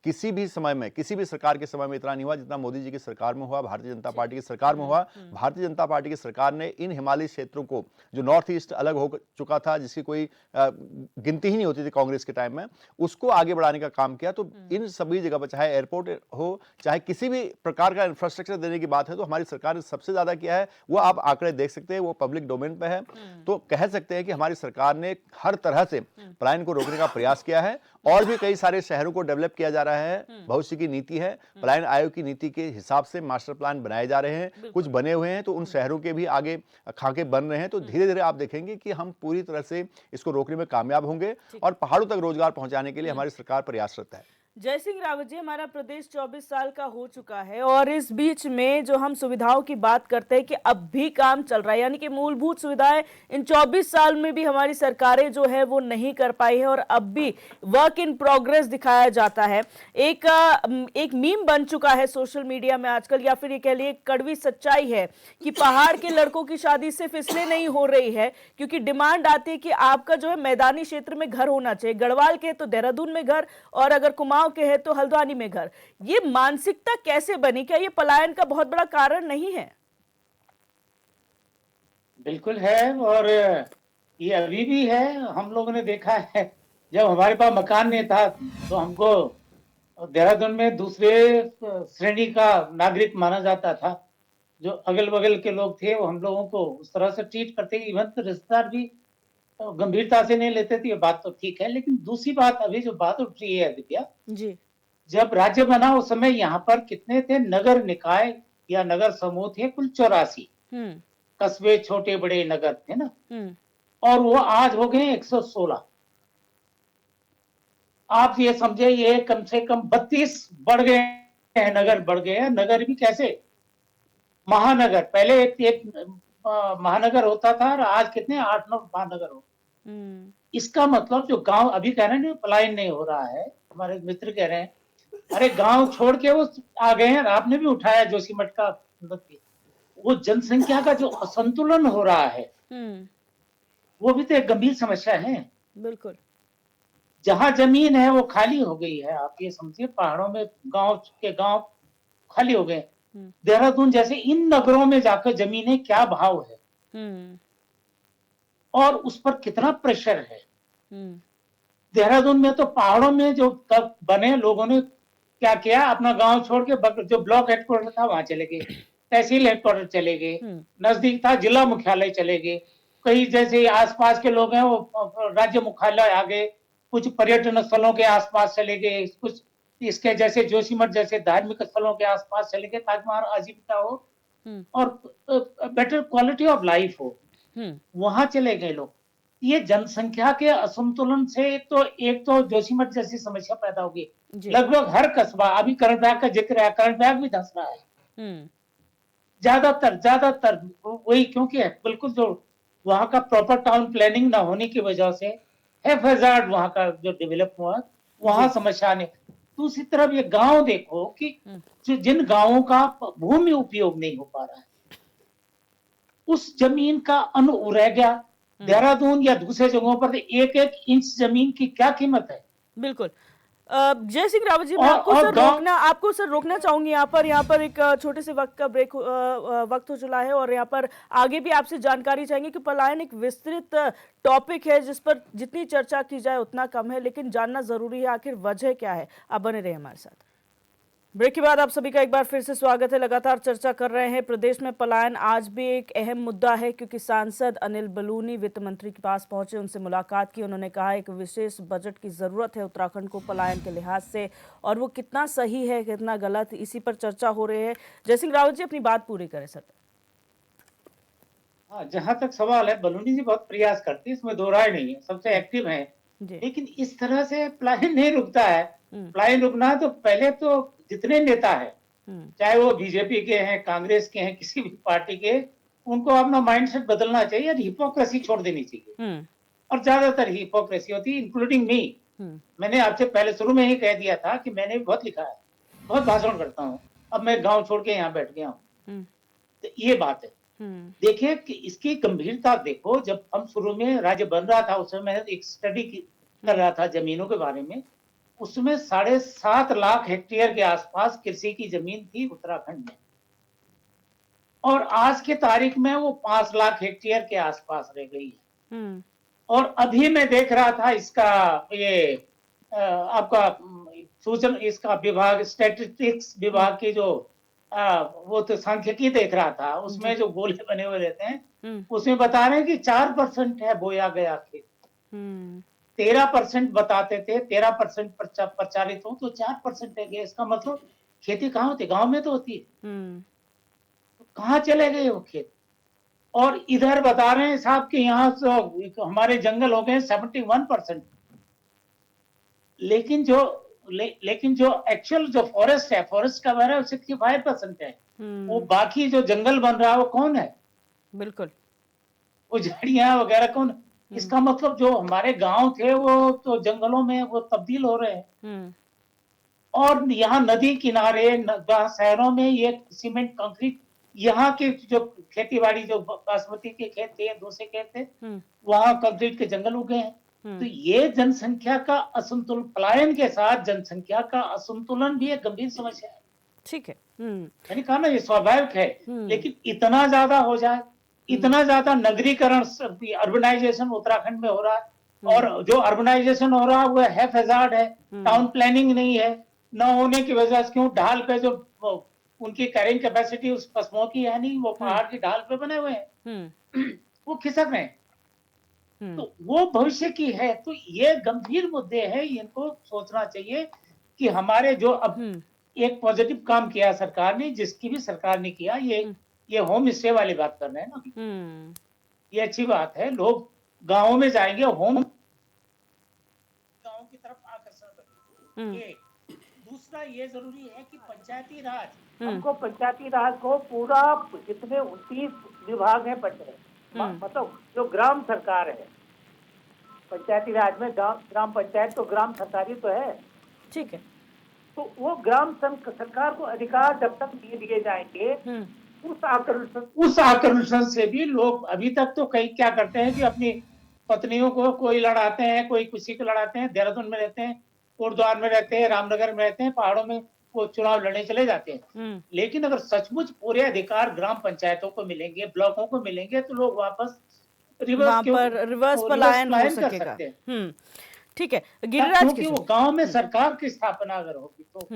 किसी भी समय में, किसी भी सरकार के समय में इतना नहीं हुआ जितना मोदी जी की सरकार में हुआ, भारतीय जनता पार्टी की सरकार में हुआ। भारतीय जनता पार्टी की सरकार ने इन हिमालयी क्षेत्रों को, जो नॉर्थ ईस्ट अलग हो चुका था, जिसकी कोई गिनती ही नहीं होती थी कांग्रेस के टाइम में, उसको आगे बढ़ाने का काम किया। तो इन सभी जगह, चाहे एयरपोर्ट हो, चाहे किसी भी प्रकार का इंफ्रास्ट्रक्चर देने की बात है, तो हमारी सरकार ने सबसे ज्यादा किया है। वो आप आंकड़े देख सकते हैं, वो पब्लिक डोमेन पे है। तो कह सकते हैं कि हमारी सरकार ने हर तरह से पलायन को रोकने का प्रयास किया है, और भी कई सारे शहरों को डेवलप किया जा रहा है। भविष्य की नीति है, पलायन आयोग की नीति के हिसाब से मास्टर प्लान बनाए जा रहे हैं, कुछ बने हुए हैं, तो उन शहरों के भी आगे खाके बन रहे हैं। तो धीरे धीरे आप देखेंगे कि हम पूरी तरह से इसको रोकने में कामयाब होंगे, और पहाड़ों तक रोजगार पहुंचाने के लिए हमारी सरकार प्रयासरत है। जय सिंह रावत जी, हमारा प्रदेश 24 साल का हो चुका है, और इस बीच में जो हम सुविधाओं की बात करते हैं कि अब भी काम चल रहा है, यानी कि मूलभूत सुविधाएं इन 24 साल में भी हमारी सरकारें जो है वो नहीं कर पाई है, और अब भी वर्क इन प्रोग्रेस दिखाया जाता है। एक मीम बन चुका है सोशल मीडिया में आजकल, या फिर ये कह लिए कड़वी सच्चाई है कि पहाड़ के लड़कों की शादी सिर्फ इसलिए नहीं हो रही है क्योंकि डिमांड आती है कि आपका जो है मैदानी क्षेत्र में घर होना चाहिए, गढ़वाल के तो देहरादून में घर, और अगर कुमाऊं के है तो हल्द्वानी में घर। ये मानसिकता कैसे बनी? क्या ये पलायन का बहुत बड़ा कारण नहीं है? बिल्कुल है, और ये अभी भी है। हम लोगों ने देखा है, जब हमारे पास मकान नहीं था तो हमको देहरादून में दूसरे श्रेणी का नागरिक माना जाता था। जो अगल बगल के लोग थे वो हम लोगं को उस तरह से ट्रीट करते, इवन तो रिश्तेदार भी गंभीरता से नहीं लेते थे। ये बात तो ठीक है, लेकिन दूसरी बात अभी जो बात उठ रही है दिव्या जी, जब राज्य बना उस समय यहाँ पर कितने थे नगर निकाय या नगर समूह थे? कुल 84 कस्बे, छोटे बड़े नगर थे ना, और वो आज हो गए 116। आप ये समझे, ये कम से कम 32 बढ़ गए हैं, नगर बढ़ गए हैं। नगर भी कैसे? महानगर, पहले एक महानगर होता था, और आज कितने 8-9 महानगर हो। इसका मतलब जो गांव अभी कह रहे हैं पलायन नहीं हो रहा है, हमारे मित्र कह रहे हैं, अरे गांव छोड़ के वो आ गए हैं, आपने भी उठाया जोशीमठ का मुद्दा। वो जनसंख्या का जो असंतुलन हो रहा है, वो भी तो एक गंभीर समस्या है। बिल्कुल। जहां जमीन है वो खाली हो गई है, आप ये समझिए, पहाड़ों में गांव खाली हो गए। देहरादून जैसे इन नगरों में जाकर जमीनें क्या भाव है और उस पर कितना प्रेशर है। देहरादून में तो पहाड़ों में जो तब बने लोगों ने क्या किया, अपना गांव छोड़ के जो ब्लॉक हेडक्वार्टर था वहां चले गए, तहसील हेडक्वार्टर चले गए, नजदीक था जिला मुख्यालय चले गए, कई जैसे आसपास के लोग हैं वो राज्य मुख्यालय आ गए, कुछ पर्यटन स्थलों के आसपास चले गए, कुछ इसके जैसे जोशीमठ जैसे धार्मिक स्थलों के आसपास चले गए ताकि वहां आजीविका हो और बेटर क्वालिटी ऑफ लाइफ हो, वहां चले गए लोग। ये जनसंख्या के असंतुलन से एक तो जोशीमठ जैसी समस्या पैदा होगी। लगभग हर कस्बा, अभी कर्णप्रयाग का जिक्र है, कर्णप्रयाग भी धंस रहा है ज्यादातर वही, क्योंकि बिल्कुल जो वहां का प्रॉपर टाउन प्लानिंग ना होने की वजह से हैफेजार्ड वहां का जो डेवलप हुआ, वहां समस्या नहीं। दूसरी तरफ ये गांव देखो कि जिन गांवों का भूमि उपयोग नहीं हो पा रहा है, उस जमीन का रह गया। देहरादून या दूसरे जगहों पर एक एक इंच जमीन की क्या कीमत है। बिल्कुल। जय सिंह रावत जी, मैं आपको सर रोकना चाहूंगी यहाँ पर एक छोटे से वक्त का ब्रेक वक्त हो चला है और यहाँ पर आगे भी आपसे जानकारी चाहेंगे कि पलायन एक विस्तृत टॉपिक है जिस पर जितनी चर्चा की जाए उतना कम है, लेकिन जानना जरूरी है आखिर वजह क्या है। आप बने रहे हमारे साथ। ब्रेक के बाद आप सभी का एक बार फिर से स्वागत है। लगातार चर्चा कर रहे हैं, प्रदेश में पलायन आज भी एक अहम मुद्दा है, क्योंकि सांसद अनिल बलूनी वित्त मंत्री के पास पहुंचे, उनसे मुलाकात की। उन्होंने कहा एक विशेष बजट की जरूरत है उत्तराखंड को पलायन के लिहाज से, और वो कितना सही है कितना गलत, इसी पर चर्चा हो रही है। जयसिंह रावत जी अपनी बात पूरी करें सर। हाँ, जहां तक सवाल है, बलूनी जी बहुत प्रयास करती है, इसमें दो राय नहीं है, सबसे एक्टिव है, लेकिन इस तरह से पलायन नहीं रुकता है। पलायन रुकना है तो पहले तो जितने नेता है, चाहे वो बीजेपी के हैं, कांग्रेस के हैं, किसी भी पार्टी के, उनको अपना माइंडसेट बदलना चाहिए और हिपोक्रेसी छोड़ देनी चाहिए। और ज्यादातर हिपोक्रेसी होती है, इंक्लूडिंग मी। मैंने आपसे पहले शुरू में ही कह दिया था कि मैंने बहुत लिखा है, बहुत भाषण करता हूँ, अब मैं गांव छोड़ के यहाँ बैठ गया हूँ। तो ये बात है। देखिए कि इसकी गंभीरता देखो, जब हम शुरू में राज्य बन रहा था उस समय एक स्टडी कर रहा था जमीनों के बारे में, उसमें 7.5 लाख हेक्टेयर के आसपास कृषि की जमीन थी उत्तराखंड में, और आज के तारीख में वो 5 लाख हेक्टेयर के आसपास रह गई है। और अभी मैं देख रहा था इसका ये आपका सूचना इसका विभाग, स्टैटिस्टिक्स विभाग की जो वो तो सांख्यिकी देख रहा था, उसमें जो गोले बने हुए रहते हैं, उसमें बता रहे हैं कि 4% है बोया गया खेत। 13% बताते थे, 13% प्रचारित हो तो 4% है। इसका मतलब खेती कहाँ होती है? गांव में तो होती है। तो कहाँ चले गए वो खेत? और इधर बता रहे हैं साहब कि यहाँ तो हमारे जंगल हो गए 71%, लेकिन जो एक्चुअल जो फॉरेस्ट है, फॉरेस्ट का वह 65% है। वो बाकी जो जंगल बन रहा है वो कौन है? बिल्कुल, वो झाड़ियां वगैरह कौन? इसका मतलब जो हमारे गांव थे वो तो जंगलों में वो तब्दील हो रहे हैं। और यहाँ नदी किनारे शहरों में ये सीमेंट कंक्रीट, यहाँ के जो खेती बाड़ी जो बासमती के खेत थे, दूसरे खेत थे, वहां कंक्रीट के जंगल उगे हैं। तो ये जनसंख्या का असंतुलन, पलायन के साथ जनसंख्या का असंतुलन भी एक गंभीर समस्या है। ठीक है। मैंने कहा ना ये स्वाभाविक है, लेकिन इतना ज्यादा हो जाए, इतना ज्यादा नगरीकरण, अर्बनाइजेशन उत्तराखंड में हो रहा है, और जो अर्बनाइजेशन हो रहा है वो हैफेजार्ड है, टाउन प्लानिंग नहीं है, न होने की वजह से क्यों ढाल पे जो उनकी कैरिंग कैपेसिटी उस कस्बों की है नहीं, वो पहाड़ की ढाल पे बने हुए हैं, वो खिसक रहे हैं। तो वो भविष्य की है। तो ये गंभीर मुद्दे हैं, इनको सोचना चाहिए कि हमारे जो अब एक पॉजिटिव काम किया सरकार ने, जिसकी भी सरकार ने किया, ये होम स्टे वाली बात कर रहे हैं ना, ये अच्छी बात है। लोग गांवों में जाएंगे, गांव की तरफ आकर्षण करेंगे। दूसरा ये जरूरी है कि पंचायती राज, हमको पंचायती राज को पूरा, जितने 29 विभाग है मतलब जो ग्राम सरकार है, पंचायती राज में ग्राम पंचायत तो ग्राम सरकारी तो है, ठीक है, तो वो सरकार को अधिकार जब तक नहीं दिए जाएंगे, उस आकर्षण से भी लोग अभी तक तो कई क्या करते हैं कि अपनी पत्नियों को कोई लड़ाते हैं, कोई किसी को लड़ाते हैं, देहरादून में रहते हैं, कोटद्वार में रहते हैं, रामनगर में रहते हैं, पहाड़ों में वो चुनाव लड़ने चले जाते हैं। लेकिन अगर सचमुच पूरे अधिकार ग्राम पंचायतों को मिलेंगे, ब्लॉकों को मिलेंगे, तो लोग वापस रिवर्स पलायन हो सकेगा। ठीक है गिरिराज, क्योंकि वो गांव में सरकार की स्थापना अगर होगी तो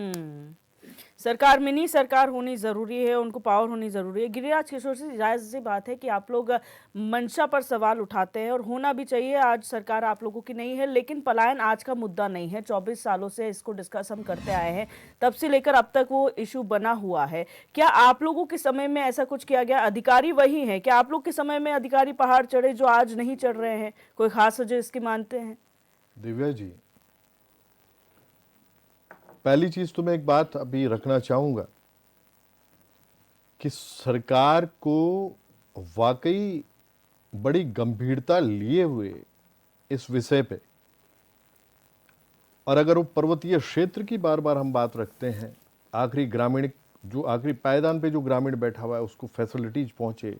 सरकार मिनी सरकार होनी जरूरी है, उनको पावर होनी जरूरी है। गिरिराज किशोर जी, जायज सी बात है कि आप लोग मंशा पर सवाल उठाते हैं और होना भी चाहिए। आज सरकार आप लोगों की नहीं है, लेकिन पलायन आज का मुद्दा नहीं है। 24 सालों से इसको डिस्कस हम करते आए हैं, तब से लेकर अब तक वो इशू बना हुआ है। क्या आप लोगों के समय में ऐसा कुछ किया गया? अधिकारी वही है क्या? आप लोग के समय में अधिकारी पहाड़ चढ़े जो आज नहीं चढ़ रहे हैं? कोई खास वजह इसकी मानते हैं? दिव्या जी, पहली चीज तो मैं एक बात अभी रखना चाहूंगा कि सरकार को वाकई बड़ी गंभीरता लिए हुए इस विषय पे, और अगर वो पर्वतीय क्षेत्र की बार बार हम बात रखते हैं, आखिरी ग्रामीण जो आखिरी पायदान पे जो ग्रामीण बैठा हुआ है उसको फैसिलिटीज पहुंचे,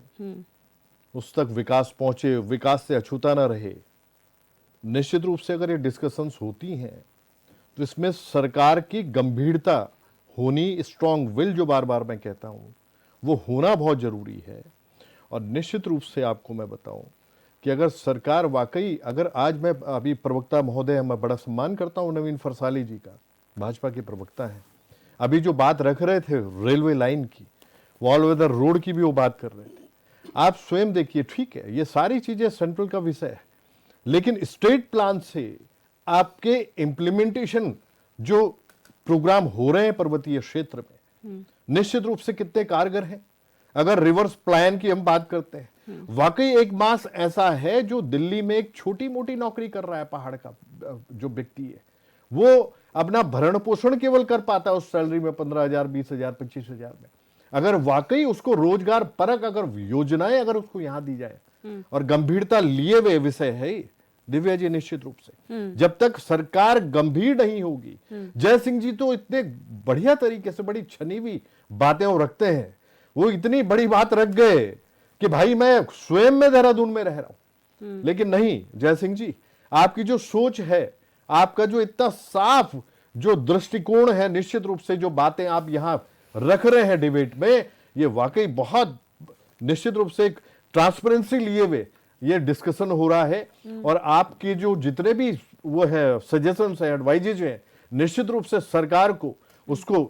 उस तक विकास पहुंचे, विकास से अछूता ना रहे, निश्चित रूप से अगर ये डिस्कशंस होती हैं तो इसमें सरकार की गंभीरता होनी, स्ट्रॉन्ग विल जो बार बार मैं कहता हूं, वो होना बहुत जरूरी है। और निश्चित रूप से आपको मैं बताऊं कि अगर सरकार वाकई, अगर आज मैं अभी प्रवक्ता महोदय, मैं बड़ा सम्मान करता हूं नवीन फरसाली जी का, भाजपा के प्रवक्ता हैं, अभी जो बात रख रहे थे रेलवे लाइन की, ऑल वेदर रोड की भी वो बात कर रहे थे। आप स्वयं देखिए, ठीक है ये सारी चीजें सेंट्रल का विषय है, लेकिन स्टेट प्लान से आपके इम्प्लीमेंटेशन जो प्रोग्राम हो रहे हैं पर्वतीय क्षेत्र में, निश्चित रूप से कितने कारगर हैं। अगर रिवर्स प्लान की हम बात करते हैं, वाकई एक मास ऐसा है जो दिल्ली में एक छोटी मोटी नौकरी कर रहा है, पहाड़ का जो व्यक्ति है, वो अपना भरण पोषण केवल कर पाता है उस सैलरी में 15,000, 20,000, 25,000 में। अगर वाकई उसको रोजगार परक अगर योजनाएं अगर उसको यहां दी जाए, और गंभीरता लिए हुए विषय है दिव्या जी, निश्चित रूप से जब तक सरकार गंभीर नहीं होगी, जय सिंह जी तो इतने बढ़िया तरीके से बड़ी छनी हुई बातें वो रखते हैं, वो इतनी बड़ी बात रख गए कि भाई मैं स्वयं में देहरादून में रह रहा हूं, लेकिन नहीं जय सिंह जी, आपकी जो सोच है, आपका जो इतना साफ जो दृष्टिकोण है, निश्चित रूप से जो बातें आप यहां रख रहे हैं डिबेट में, ये वाकई बहुत निश्चित रूप से एक ट्रांसपेरेंसी लिए हुए ये डिस्कशन हो रहा है। और आपके जो जितने भी वो है सजेशंस है, एडवाइजेज है, निश्चित रूप से सरकार को उसको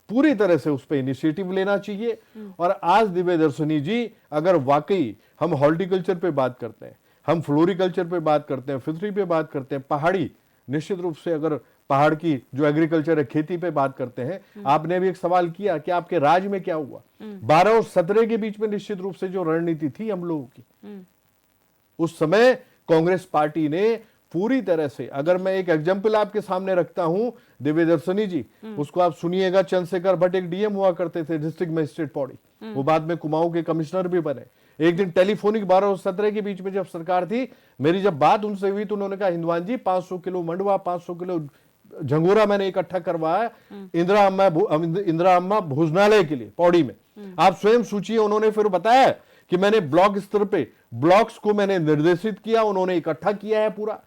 पूरी तरह से उस पर इनिशिएटिव लेना चाहिए। और आज दिव्य दर्शनी जी, अगर वाकई हम हॉर्टिकल्चर पे बात करते हैं, हम फ्लोरिकल्चर पे बात करते हैं, फिशरी पे बात करते हैं, पहाड़ी निश्चित रूप से अगर पहाड़ की जो एग्रीकल्चर है, खेती पे बात करते हैं, आपने भी एक सवाल किया कि आपके राज्य में क्या हुआ। 12 और 17 के बीच में निश्चित रूप से जो रणनीति थी हम लोगों की, उस समय कांग्रेस पार्टी ने पूरी तरह से, अगर मैं एक एग्जाम्पल आपके सामने रखता हूं दिव्य दर्शनी जी, उसको आप सुनिएगा। चंद्रशेखर भट्ट एक डीएम हुआ करते थे, डिस्ट्रिक्ट मजिस्ट्रेट पौड़ी, वो बाद में कुमाऊं के कमिश्नर भी बने। एक दिन टेलीफोनिक 12 और 17 के बीच में जब सरकार थी, मेरी जब बात उनसे हुई तो उन्होंने कहा, हिंदवान जी 500 किलो मंडवा, 500 किलो झंगोरा मैंने इकट्ठा करवाया इंदिरा अम्मा भोजनालय के लिए पौड़ी में। आप स्वयं सोचिए, उन्होंने फिर बताया कि मैंने ब्लॉक स्तर पे ब्लॉक्स को मैंने निर्देशित किया, उन्होंने इकट्ठा किया है पूरा।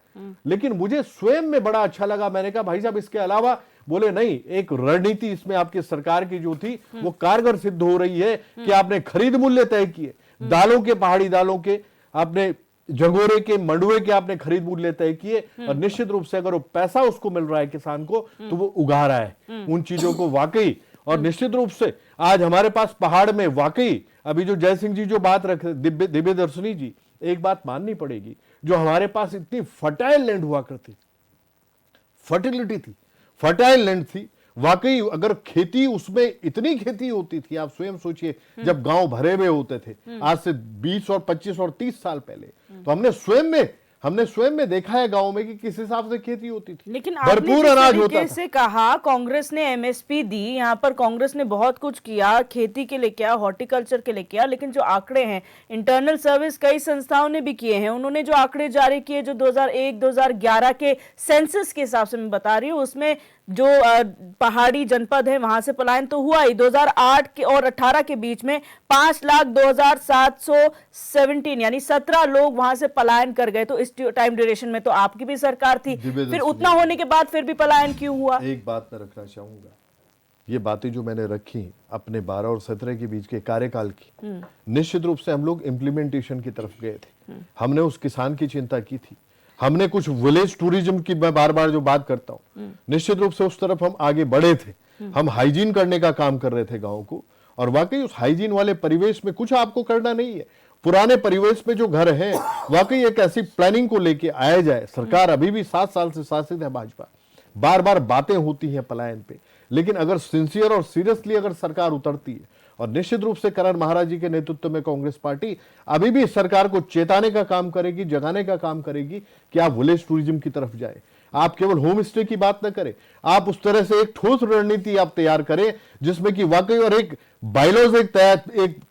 लेकिन मुझे स्वयं में बड़ा अच्छा लगा, मैंने कहा भाई साहब इसके अलावा, बोले नहीं, एक रणनीति इसमें आपकी सरकार की जो थी वो कारगर सिद्ध हो रही है कि आपने खरीद मूल्य तय किए, दालों के, पहाड़ी दालों के, आपने झंगोरे के, मंडुए के आपने खरीद मूल्य तय किए, और निश्चित रूप से अगर वो पैसा उसको मिल रहा है किसान को, तो वो उगा रहा है उन चीजों को वाकई। और निश्चित रूप से आज हमारे पास पहाड़ में वाकई, अभी जो जय सिंह जी जो बात रखे, दिव्य दर्शनी जी, एक बात माननी पड़ेगी, जो हमारे पास इतनी फर्टाइल लैंड हुआ करती, फर्टिलिटी थी, फर्टाइल लैंड थी वाकई, अगर खेती उसमें इतनी खेती होती थी, आप स्वयं सोचिए, जब गांव भरे हुए होते थे आज से 20 और 25 और 30 साल पहले, तो हमने स्वयं में देखा है गांव में कि किस हिसाब से खेती होती थी, लेकिन भरपूर अनाज होता था। से कहा कांग्रेस ने एमएसपी दी, यहाँ पर कांग्रेस ने बहुत कुछ किया, खेती के लिए किया, हॉर्टिकल्चर के लिए किया, लेकिन जो आंकड़े हैं, इंटरनल सर्विस कई संस्थाओं ने भी किए हैं, उन्होंने जो आंकड़े जारी किए, जो 2001-2011 के सेंसस के हिसाब से मैं बता रही हूँ, उसमें जो पहाड़ी जनपद है वहां से पलायन तो हुआ ही 2008 के और 18 के बीच में 5,02,717 यानी 17 लोग वहां से पलायन कर गए। तो इस टाइम ड्यूरेशन में तो आपकी भी सरकार थी, फिर उतना होने के बाद फिर भी पलायन क्यों हुआ? एक बात मैं रखना चाहूंगा, ये बातें जो मैंने रखी अपने 12 और 17 के बीच के कार्यकाल की, निश्चित रूप से हम लोग इम्प्लीमेंटेशन की तरफ गए थे। हमने उस किसान की चिंता की थी, हमने कुछ विलेज टूरिज्म की मैं बार बार जो बात करता हूं, निश्चित रूप से उस तरफ हम आगे बढ़े थे। हम हाइजीन करने का काम कर रहे थे गांव को, और वाकई उस हाइजीन वाले परिवेश में कुछ आपको करना नहीं है। पुराने परिवेश में जो घर हैं, वाकई एक ऐसी प्लानिंग को लेके आया जाए। सरकार अभी भी 7 साल से शासित है भाजपा, बार बार बातें होती हैं पलायन पे, लेकिन अगर सिंसियर और सीरियसली अगर सरकार उतरती है, और निश्चित रूप से करण महाराज जी के नेतृत्व में कांग्रेस पार्टी अभी भी सरकार को चेताने का काम करेगी, जगाने का काम करेगी कि आप विलेज टूरिज्म की तरफ जाए। आप केवल होम स्टे की बात न करें, आप उस तरह से एक ठोस रणनीति आप तैयार करें जिसमें कि वाकई, और एक बायलॉज एक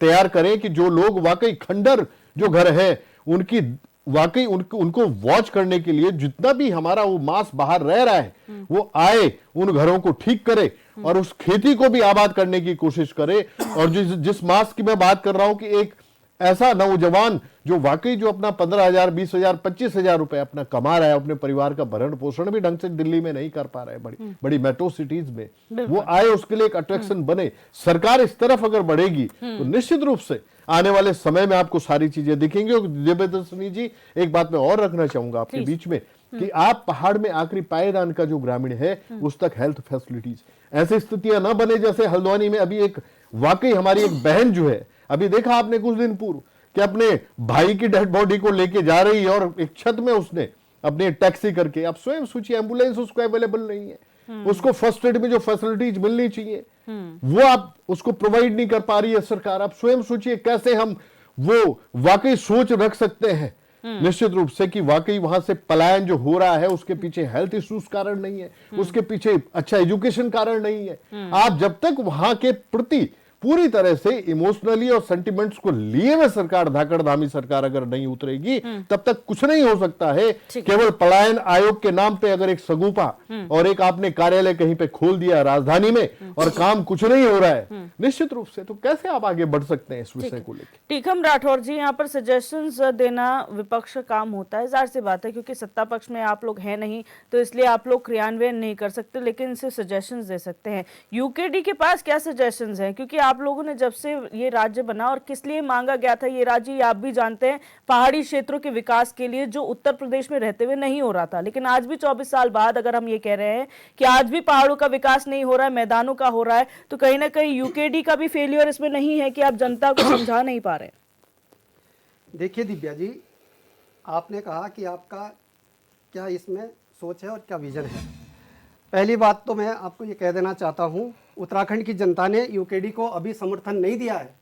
तैयार करें कि जो लोग वाकई खंडर जो घर है उनकी वाकई उनको वॉच करने के लिए जितना भी हमारा वो मास बाहर रह रहा है वो आए, उन घरों को ठीक करे और उस खेती को भी आबाद करने की कोशिश करे। और जिस मास की मैं बात कर रहा हूं कि एक ऐसा नौजवान जो वाकई जो अपना 15,000, 20,000, 25,000 रुपए अपना कमा रहा है, अपने परिवार का भरण पोषण भी ढंग से दिल्ली में नहीं कर पा रहा है, बड़ी मेट्रो सिटीज में, वो आए, उसके लिए एक अट्रैक्शन बने। सरकार इस तरफ अगर बढ़ेगी तो निश्चित रूप से आने वाले समय में आपको सारी चीजें दिखेंगी। और दिव्यदर्शनी जी, एक बात मैं और रखना चाहूंगा आपके बीच में कि आप पहाड़ में आखिरी पायदान का जो ग्रामीण है उस तक हेल्थ फैसिलिटीज, ऐसी स्थितियां ना बने जैसे हल्द्वानी में अभी एक वाकई हमारी एक बहन जो है, अभी देखा आपने कुछ दिन पूर्व कि अपने भाई की डेड बॉडी को लेके जा रही है और एक छत में उसने अपनी टैक्सी करके, आप स्वयं सोचिए, एम्बुलेंस उसको अवेलेबल नहीं है, उसको फर्स्ट एड में जो फैसिलिटीज मिलनी चाहिए वो आप उसको प्रोवाइड नहीं कर पा रही है सरकार। आप स्वयं सोचिए कैसे हम वो वाकई सोच रख सकते हैं निश्चित रूप से कि वाकई वहां से पलायन जो हो रहा है उसके पीछे हेल्थ इश्यूज कारण नहीं है, उसके पीछे अच्छा एजुकेशन कारण नहीं है। आप जब तक वहां के प्रति पूरी तरह से इमोशनली और सेंटिमेंट्स को लिए हुए सरकार, धाकड़धामी सरकार अगर नहीं उतरेगी तब तक कुछ नहीं हो सकता है। केवल पलायन आयोग के नाम पे अगर एक सगुफा और एक आपने कार्यालय कहीं पे खोल दिया राजधानी में और काम कुछ नहीं हो रहा है, निश्चित रूप से तो कैसे आप आगे बढ़ सकते हैं इस विषय को लेकर? टीकम राठौर जी, यहाँ पर सजेशंस देना विपक्ष का काम होता है, जाहिर सी बात है, क्योंकि सत्ता पक्ष में आप लोग हैं नहीं तो इसलिए आप लोग क्रियान्वयन नहीं कर सकते, लेकिन इनसे सजेशंस दे सकते हैं। यूकेडी के पास क्या सजेशंस हैं? क्योंकि आप लोगों ने जब से ये राज्य बना और किस लिए मांगा गया था ये राज्य, आप भी जानते हैं, पहाड़ी क्षेत्रों के विकास के लिए, जो उत्तर प्रदेश में रहते हुए नहीं हो रहा था। लेकिन आज भी 24 साल बाद अगर हम ये कह रहे हैं कि आज भी पहाड़ों का विकास नहीं हो रहा है, मैदानों का हो रहा है, तो कहीं ना कहीं यूकेडी का भी फेलियर इसमें नहीं है कि आप जनता को समझा नहीं पा रहे? देखिए दिव्या जी, आपने कहा कि आपका क्या इसमें सोच है और क्या विजन है। पहली बात तो मैं आपको ये कह देना चाहता हूँ, उत्तराखंड की जनता ने यूकेडी को अभी समर्थन नहीं दिया है।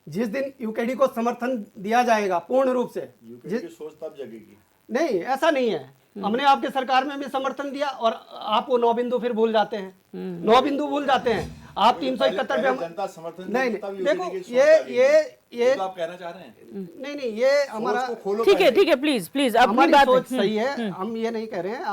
जिस दिन यूकेडी को समर्थन दिया जाएगा पूर्ण रूप से, सोच तब जगेगी। नहीं, ऐसा नहीं है। हमने आपके सरकार में भी समर्थन दिया और आप वो 9 बिंदु फिर भूल जाते हैं, 9 बिंदु भूल जाते हैं आप। 371 पे जनता समर्थन नहीं, देखो ये तो आप कहना चाह रहे हैं? नहीं, ये हमारा ठीक है, प्लीज अपनी हमारी बात सोच सही है, हम ये नहीं कह रहे हैं।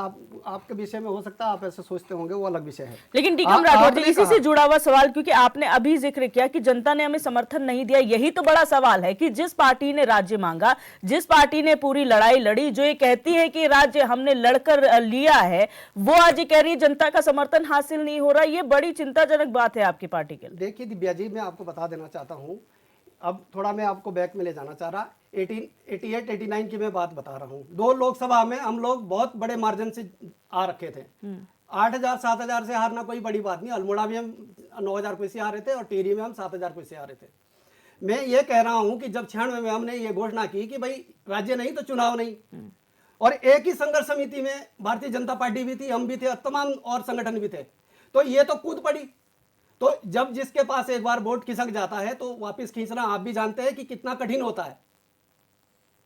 आपके विषय में हो सकता है आप ऐसे सोचते होंगे, वो अलग विषय है। लेकिन टीकम राठौर जी, इसी से जुड़ा हुआ सवाल, क्योंकि आपने अभी जिक्र किया कि जनता ने हमें समर्थन नहीं दिया, यही तो बड़ा सवाल है कि जिस पार्टी ने राज्य मांगा, जिस पार्टी ने पूरी लड़ाई लड़ी, जो ये कहती है कि राज्य हमने लड़कर लिया है, वो आज ये कह रही है जनता का समर्थन हासिल नहीं हो रहा। ये बड़ी चिंताजनक बात है आपकी पार्टी के लिए। देखिए दिव्या जी, मैं आपको बता देना चाहता हूँ, अब थोड़ा मैं आपको बैक में ले जाना चाह रहा। 1888-89 की मैं बात बता रहा हूँ। 2 लोकसभा में हम लोग बहुत बड़े मार्जिन से आ रखे थे। 8,000-7,000 से हारना कोई बड़ी बात नहीं। अल्मोड़ा में हम 9,000 कोई से आ रहे थे और टिहरी में हम 7,000 कोई से आ रहे थे। मैं ये कह रहा हूँ कि जब 96 में हमने ये घोषणा की कि भाई राज्य नहीं तो चुनाव नहीं, और एक ही संघर्ष समिति में भारतीय जनता पार्टी भी थी, हम भी थे, तमाम और संगठन भी थे, तो ये तो कूद पड़ी। तो जब जिसके पास एक बार वोट खिसक जाता है तो वापस खींचना आप भी जानते हैं कि कितना कठिन होता है।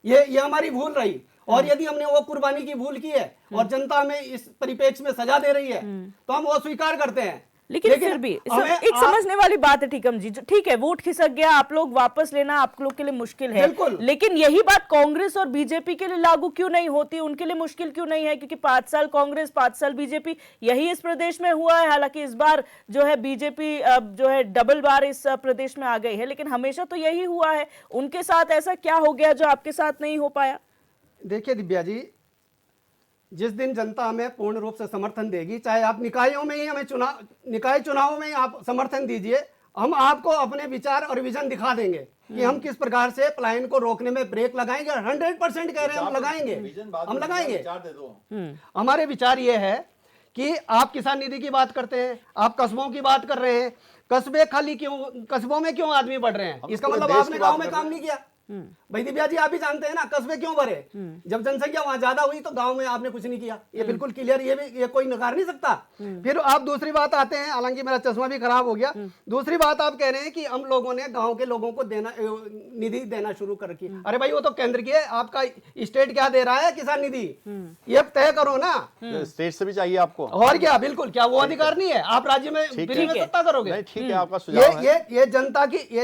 ये हमारी भूल रही, और यदि हमने वो कुर्बानी की भूल की है और जनता में इस परिप्रेक्ष्य में सजा दे रही है तो हम वो स्वीकार करते हैं लेकिन फिर भी एक समझने वाली बात है टीकम जी, ठीक है वोट खिसक गया, आप लोग वापस लेना आप लोग के लिए मुश्किल है, लेकिन यही बात कांग्रेस और बीजेपी के लिए लागू क्यों नहीं होती, उनके लिए मुश्किल क्यों नहीं है? क्योंकि 5 साल कांग्रेस 5 साल बीजेपी यही इस प्रदेश में हुआ है। हालांकि इस बार जो है बीजेपी जो है डबल बार इस प्रदेश में आ गई है, लेकिन हमेशा तो यही हुआ है। उनके साथ ऐसा क्या हो गया जो आपके साथ नहीं हो पाया? देखिए दिव्या जी, जिस दिन जनता हमें पूर्ण रूप से समर्थन देगी, चाहे आप निकायों में ही हमें निकाय चुनावों में ही आप समर्थन दीजिए, हम आपको अपने विचार और विजन दिखा देंगे कि हम किस प्रकार से पलायन को रोकने में ब्रेक लगाएंगे। 100% कह रहे हैं हम लगाएंगे, हम लगाएंगे। हमारे विचार ये है कि आप किसान निधि की बात करते हैं, आप कस्बों की बात कर रहे हैं, कस्बे खाली क्यों, कस्बों में क्यों आदमी बढ़ रहे हैं? इसका मतलब आपने गांव में काम नहीं किया। भाई दिव्या जी आप भी जानते हैं ना, कस्बे क्यों बढ़े? जब जनसंख्या वहां ज्यादा हुई तो गांव में आपने कुछ नहीं किया, ये बिल्कुल क्लियर, ये कोई नकार नहीं सकता। फिर आप दूसरी बात आते हैं, हालांकि मेरा चश्मा भी खराब हो गया, दूसरी बात आप कह रहे हैं कि हम लोगों ने गांव के लोगों को निधि देना शुरू कर रखी। अरे भाई वो तो केंद्र की है, आपका स्टेट क्या दे रहा है किसान निधि, ये तय करो ना। स्टेट से भी चाहिए आपको, और क्या, बिल्कुल, क्या वो अधिकार नहीं है? आप राज्य में फ्री में सत्ता करोगे? ठीक है, आपका सुझाव है। ये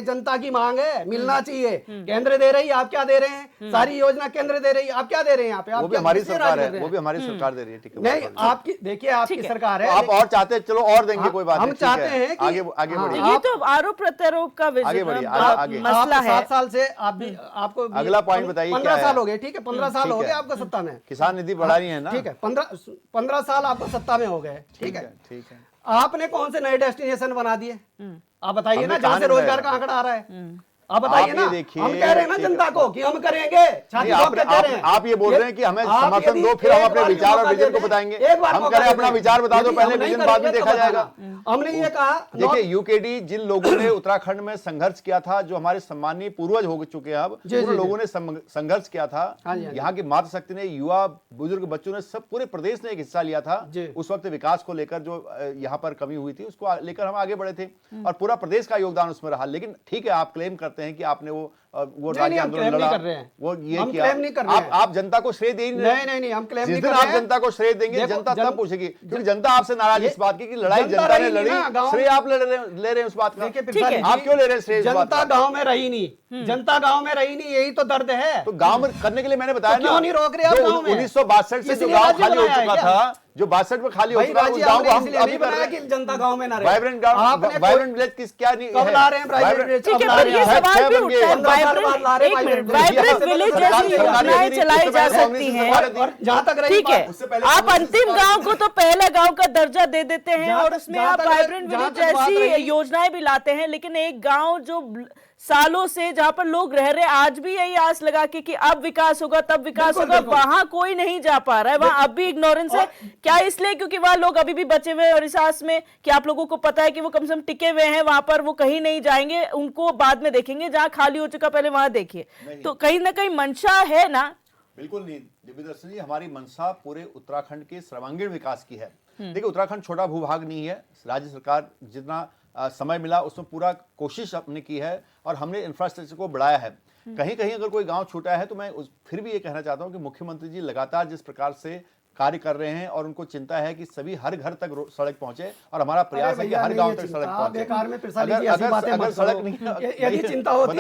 जनता की मांग है, मिलना चाहिए। केंद्र दे रही, आप क्या दे रहे हैं? सारी योजना केंद्र दे रही, आप क्या दे रहे हैं यहाँ पे? वो भी हमारी सरकार है, वो भी हमारी सरकार दे रही है। ठीक है, नहीं आपकी, देखिए आपकी सरकार है, आप और चाहते हैं, चलो और देंगे, कोई बात नहीं। हम चाहते हैं कि आगे बढ़िए, ये तो आरोप प्रत्यारोप का मसला है। 7 साल से आपको अगला पॉइंट बताइए। 15 साल हो गए, ठीक है, 15 साल हो गए आपको सत्ता में, किसान निधि बढ़ानी है ना, ठीक है, 15 साल आपको सत्ता में हो गए, ठीक है। आपने कौन से नए डेस्टिनेशन बना दिए? आप बताइए ना, जहाँ से रोजगार का आंकड़ा आ रहा है, आप बताइए ना। हम कह रहे हैं ना जनता को कि हम करेंगे, आप ये बोल रहे हैं कि हमें समर्थन दो, फिर हम अपने विचार और विजन को बताएंगे। हम कह रहे हैं अपना विचार बता दो पहले, विजन बाद में देखा जाएगा। हमने ये कहा, देखिए यूकेडी जिन लोगों ने उत्तराखंड में संघर्ष किया था, जो हमारे सम्मानीय पूर्वज हो चुके हैं, अब उन लोगों ने संघर्ष किया था। यहाँ की मातृशक्ति ने, युवा बुजुर्ग बच्चों ने, सब पूरे प्रदेश ने एक हिस्सा लिया था। उस वक्त विकास को लेकर जो यहाँ पर कमी हुई थी, उसको लेकर हम आगे बढ़े थे और पूरा प्रदेश का योगदान उसमें रहा। लेकिन ठीक है, आप क्लेम करते हैं कि आपने वो राज्य आंदोलन लड़ा, वो ये किया, आप जनता को श्रेय दे नहीं, हम क्लेम नहीं कर रहे हैं। आप जनता को श्रेय देंगे, जनता तब पूछेगी, क्योंकि जनता आपसे नाराज इस बात की कि लड़ाई जनता ने लड़ी, श्रेय आप ले रहे हैं उस बात का। आप क्यों ले रहे हैं श्रेय? जनता गांव में रही नहीं, जनता गांव में रही नहीं, यही तो दर्द है। तो गांव में करने के लिए मैंने बताया, क्यों नहीं रोक रहे आप गांव में? 1962 से जो गांव खाली हो चुका था, जो 62 में खाली हो चुका है, उस गांव को हम अभी कर रहे हैं कि जनता गांव में ना रहे। वाइब्रेंट गांव, वाइब्रेंट विलेज किस क्या नहीं कब ला रहे हैं वाइब्रेंट विलेज? ठीक है, पर ये सवाल भी उठता है, वाइब्रेंट विलेज जैसी योजनाएं चलाई जा सकती हैं, जहां तक रही, ठीक है, आप अंतिम गांव को तो पहला गांव का दर्जा दे देते हैं और उसमें आप वाइब्रेंट विलेज जैसी योजनाएं भी लाते हैं, लेकिन एक गांव जो सालों से जहां पर लोग रह रहे, आज भी यही आस लगा के कि अब विकास होगा, तब विकास होगा, वहां कोई नहीं जा पा रहा है, वहां अब भी इग्नोरेंस है। क्या इसलिए क्योंकि वहां लोग अभी भी बचे हुए हैं और इस आस में कि आप लोगों को पता है कि वो कम से कम टिके हुए हैं वहां पर, वो कहीं नहीं जाएंगे, उनको बाद में देखेंगे, जहां खाली हो चुका पहले वहां देखिए। तो कहीं ना कहीं मंशा है ना? बिल्कुल नहीं दिव्यदर्शन जी, हमारी मंशा पूरे उत्तराखंड के सर्वांगीण विकास की है। देखिए उत्तराखंड छोटा भूभाग नहीं है, राज्य सरकार जितना समय मिला उसमें पूरा कोशिश अपने की है और हमने इंफ्रास्ट्रक्चर को बढ़ाया है। कहीं कहीं अगर कोई गांव छूटा है तो मैं फिर भी ये कहना चाहता हूं कि मुख्यमंत्री जी लगातार जिस प्रकार से कार्य कर रहे हैं और उनको चिंता है कि सभी हर घर तक सड़क पहुंचे और हमारा प्रयास है कि हर गांव तक सड़क पहुंचे। अगर सड़क नहीं, यदि चिंता होती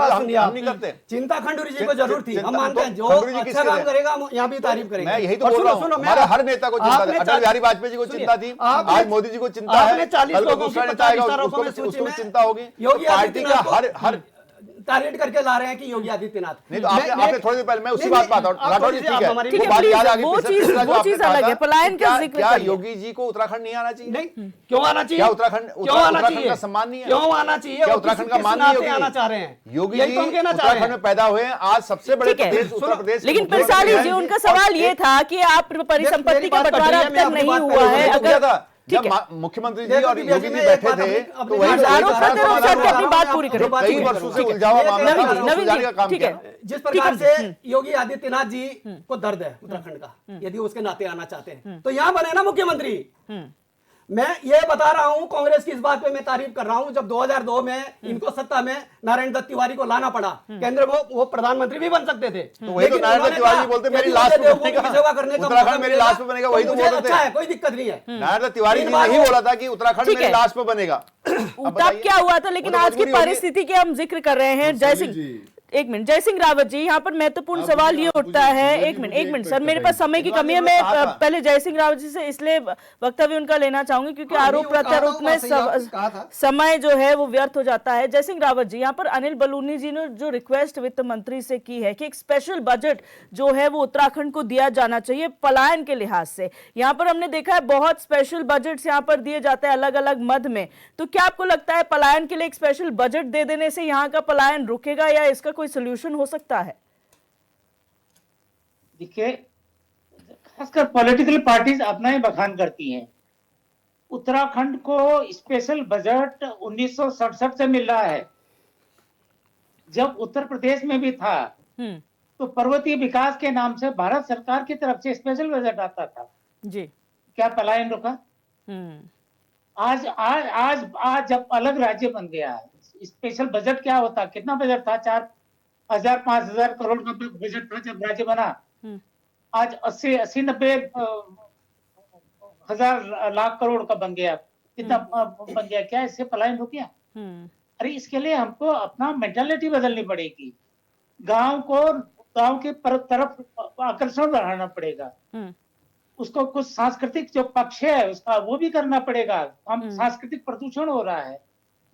हम नहीं करते। चिंता खंडूरी जी को जरूर थी, हम मानते हैं जो अच्छा काम करेगा हम यहाँ भी तारीफ करेंगे। मैं यही तो बोल रहा हूँ, हमारे हर नेता को चिंता थी, अटल बिहारी वाजपेयी जी को चिंता थी, आज मोदी जी को चिंता है, कल को दूसरा नेता आएगा उसको चिंता होगी। पार्टी का हर टारगेट करके ला रहे हैं कि योगी आदित्यनाथ। नहीं तो आपने थोड़ी देर पहले, मैं उसी बात राठौर जी, ठीक है, वो बात याद आ गई, वो चीज अलग है, पलायन का जिक्र। क्या योगी जी को उत्तराखंड नहीं आना चाहिए? नहीं, क्यों आना चाहिए? क्या उत्तराखंड का सम्मान नहीं है? क्यों आना चाहिए? क्या उत्तराखंड का मान नहीं आना चाह रहे हैं? योगी जी उत्तराखंड में पैदा हुए, आज सबसे बड़े प्रदेश उत्तर प्रदेश। लेकिन पिरसाली जी, उनका सवाल ये था कि आप परिसंपत्ति का बंटवारा अब तक नहीं हुआ है, अगर जब मुख्यमंत्री जी और योगी जी बैठे थे तो वही अपनी बात पूरी करें, कई वर्षों से उलझा हुआ मामला सुलझाने का काम किया। जिस प्रकार से योगी आदित्यनाथ जी को दर्द है उत्तराखंड का, यदि उसके नाते आना चाहते हैं तो यहाँ बने ना मुख्यमंत्री। मैं ये बता रहा हूं, कांग्रेस की इस बात पे मैं तारीफ कर रहा हूं, जब 2002 में इनको सत्ता में नारायण दत्त तिवारी को लाना पड़ा, केंद्र में वो प्रधानमंत्री भी बन सकते थे। तो वही तो लेकिन नारायण दत्त उन्होंने तिवारी कहा, बोलते यदि मेरी मुझे लाश पे देवभूमि बनेगा, की सेवा करने का उत्तराखंड मौका मेरी मिलेगा, लाश पे बनेगा, वही तो मुझे बोलते अच्छा थे। है, कोई दिक्कत नहीं है। नारायण दत्त तिवारी जी इन बार नहीं वो- बोला था कि उत्तराखंड ठीक मेरी है। लाश पे बनेगा। अब तब बताइए। क्या हुआ था, लेकिन वो तो आज की मजबूरी होगी। परिस्थिति के हम जिक्र कर रहे हैं। जय सैली सिंह, जी। एक मिनट, जय सिंह रावत जी, यहाँ पर महत्वपूर्ण आप सवाल मुझे- ये आप उठता मुझे- है। मुझे- एक मिनट, मुझे एक एक मिनट मिनट सर, मेरे पास बताइए। समय की इमरान कमी है। जी, मैं मैं कहा था। पहले जय सिंह रावत जी से इसलिए वक्तव्य उनका लेना चाहूंगी क्योंकि हाँ, आरोप नहीं, वो कहा था, प्रत्यारोप वो में बात सही है, आपने कहा था। समय जो है वो व्यर्थ हो जाता है। जय सिंह रावत जी, यहाँ पर अनिल बलूनी जी ने जो रिक्वेस्ट वित्त मंत्री से की है कि एक स्पेशल बजट जो है वो उत्तराखंड को दिया जाना चाहिए पलायन के लिहाज से, यहाँ पर हमने देखा है बहुत स्पेशल बजट यहाँ पर दिए जाते हैं अलग अलग मद में। तो क्या आपको लगता है पलायन के लिए एक स्पेशल बजट दे देने से यहाँ का पलायन रुकेगा या इसका कोई सोल्यूशन हो सकता है? देखिए, खासकर पॉलिटिकल पार्टीज अपना ही बखान करती हैं। उत्तराखंड को स्पेशल बजट 1967 से मिल रहा है। जब उत्तर प्रदेश में भी था हम्म। तो पर्वतीय विकास के नाम से भारत सरकार की तरफ से स्पेशल बजट आता था। जी। क्या पलायन रुका? हम्म। आज आज आज आज जब अलग राज्य बन गया है, स्पेशल बजट क्या होता? कितना बजट था? 4,000 5,000 करोड़ का बजट था जब राज्य बना। हम्म। आज 80-90 हजार लाख करोड़ का बन गया। कितना बन गया? क्या इससे पलायन रुक गया? हम्म। अरे इसके लिए हमको अपना मेंटालिटी बदलनी पड़ेगी। गांव के तरफ आकर्षण बढ़ाना पड़ेगा। हम्म। उसको कुछ सांस्कृतिक जो पक्ष है उसका वो भी करना पड़ेगा। हम सांस्कृतिक प्रदूषण हो रहा है।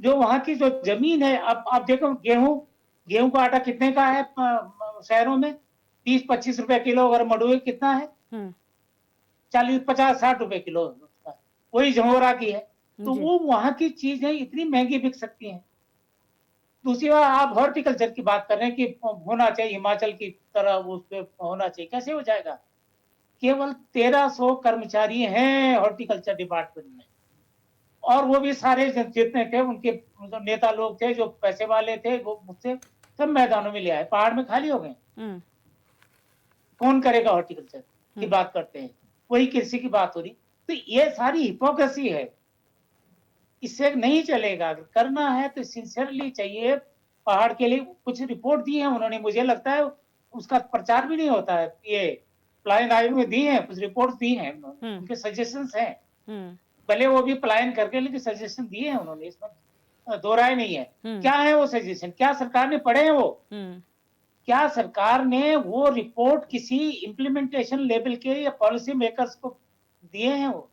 जो वहाँ की जो जमीन है, अब आप देखो गेहूं का आटा कितने का है शहरों में? 30-25 रुपए किलो। अगर मडुए कितना है? 40-50-60 रुपए किलो। वही झंगोरा की है। तो जी। वो वहाँ की चीजें इतनी महंगी बिक सकती हैं। दूसरी बात, आप हॉर्टिकल्चर की बात कर रहे हैं कि होना चाहिए हिमाचल की तरह, उस पे होना चाहिए। कैसे हो जाएगा? केवल 1300 कर्मचारी हैं हॉर्टिकल्चर डिपार्टमेंट में, और वो भी सारे जितने थे उनके जो नेता लोग थे, जो पैसे वाले थे, वो मुझसे सब मैदानों में ले आए, पहाड़ में खाली हो गए। कौन करेगा हॉर्टिकल्चर की बात करते हैं, वही कृषि की बात हो रही। तो ये सारी हिपोक्रेसी है, इससे नहीं चलेगा। अगर करना है तो सिंसियरली चाहिए। पहाड़ के लिए कुछ रिपोर्ट दी है उन्होंने, मुझे लगता है उसका प्रचार भी नहीं होता है। ये पलायन आयोग में दी है, कुछ रिपोर्ट दी हैं उन्होंने, उनके सजेशंस हैं। पहले वो भी पलायन करके, लेकिन सजेशन दिए हैं उन्होंने, इसमें दो राय नहीं है। क्या है वो सजेशन? क्या सरकार ने पढ़े हैं वो? क्या सरकार ने वो रिपोर्ट किसी इम्प्लीमेंटेशन लेवल के या पॉलिसी मेकर्स को दिए हैं वो?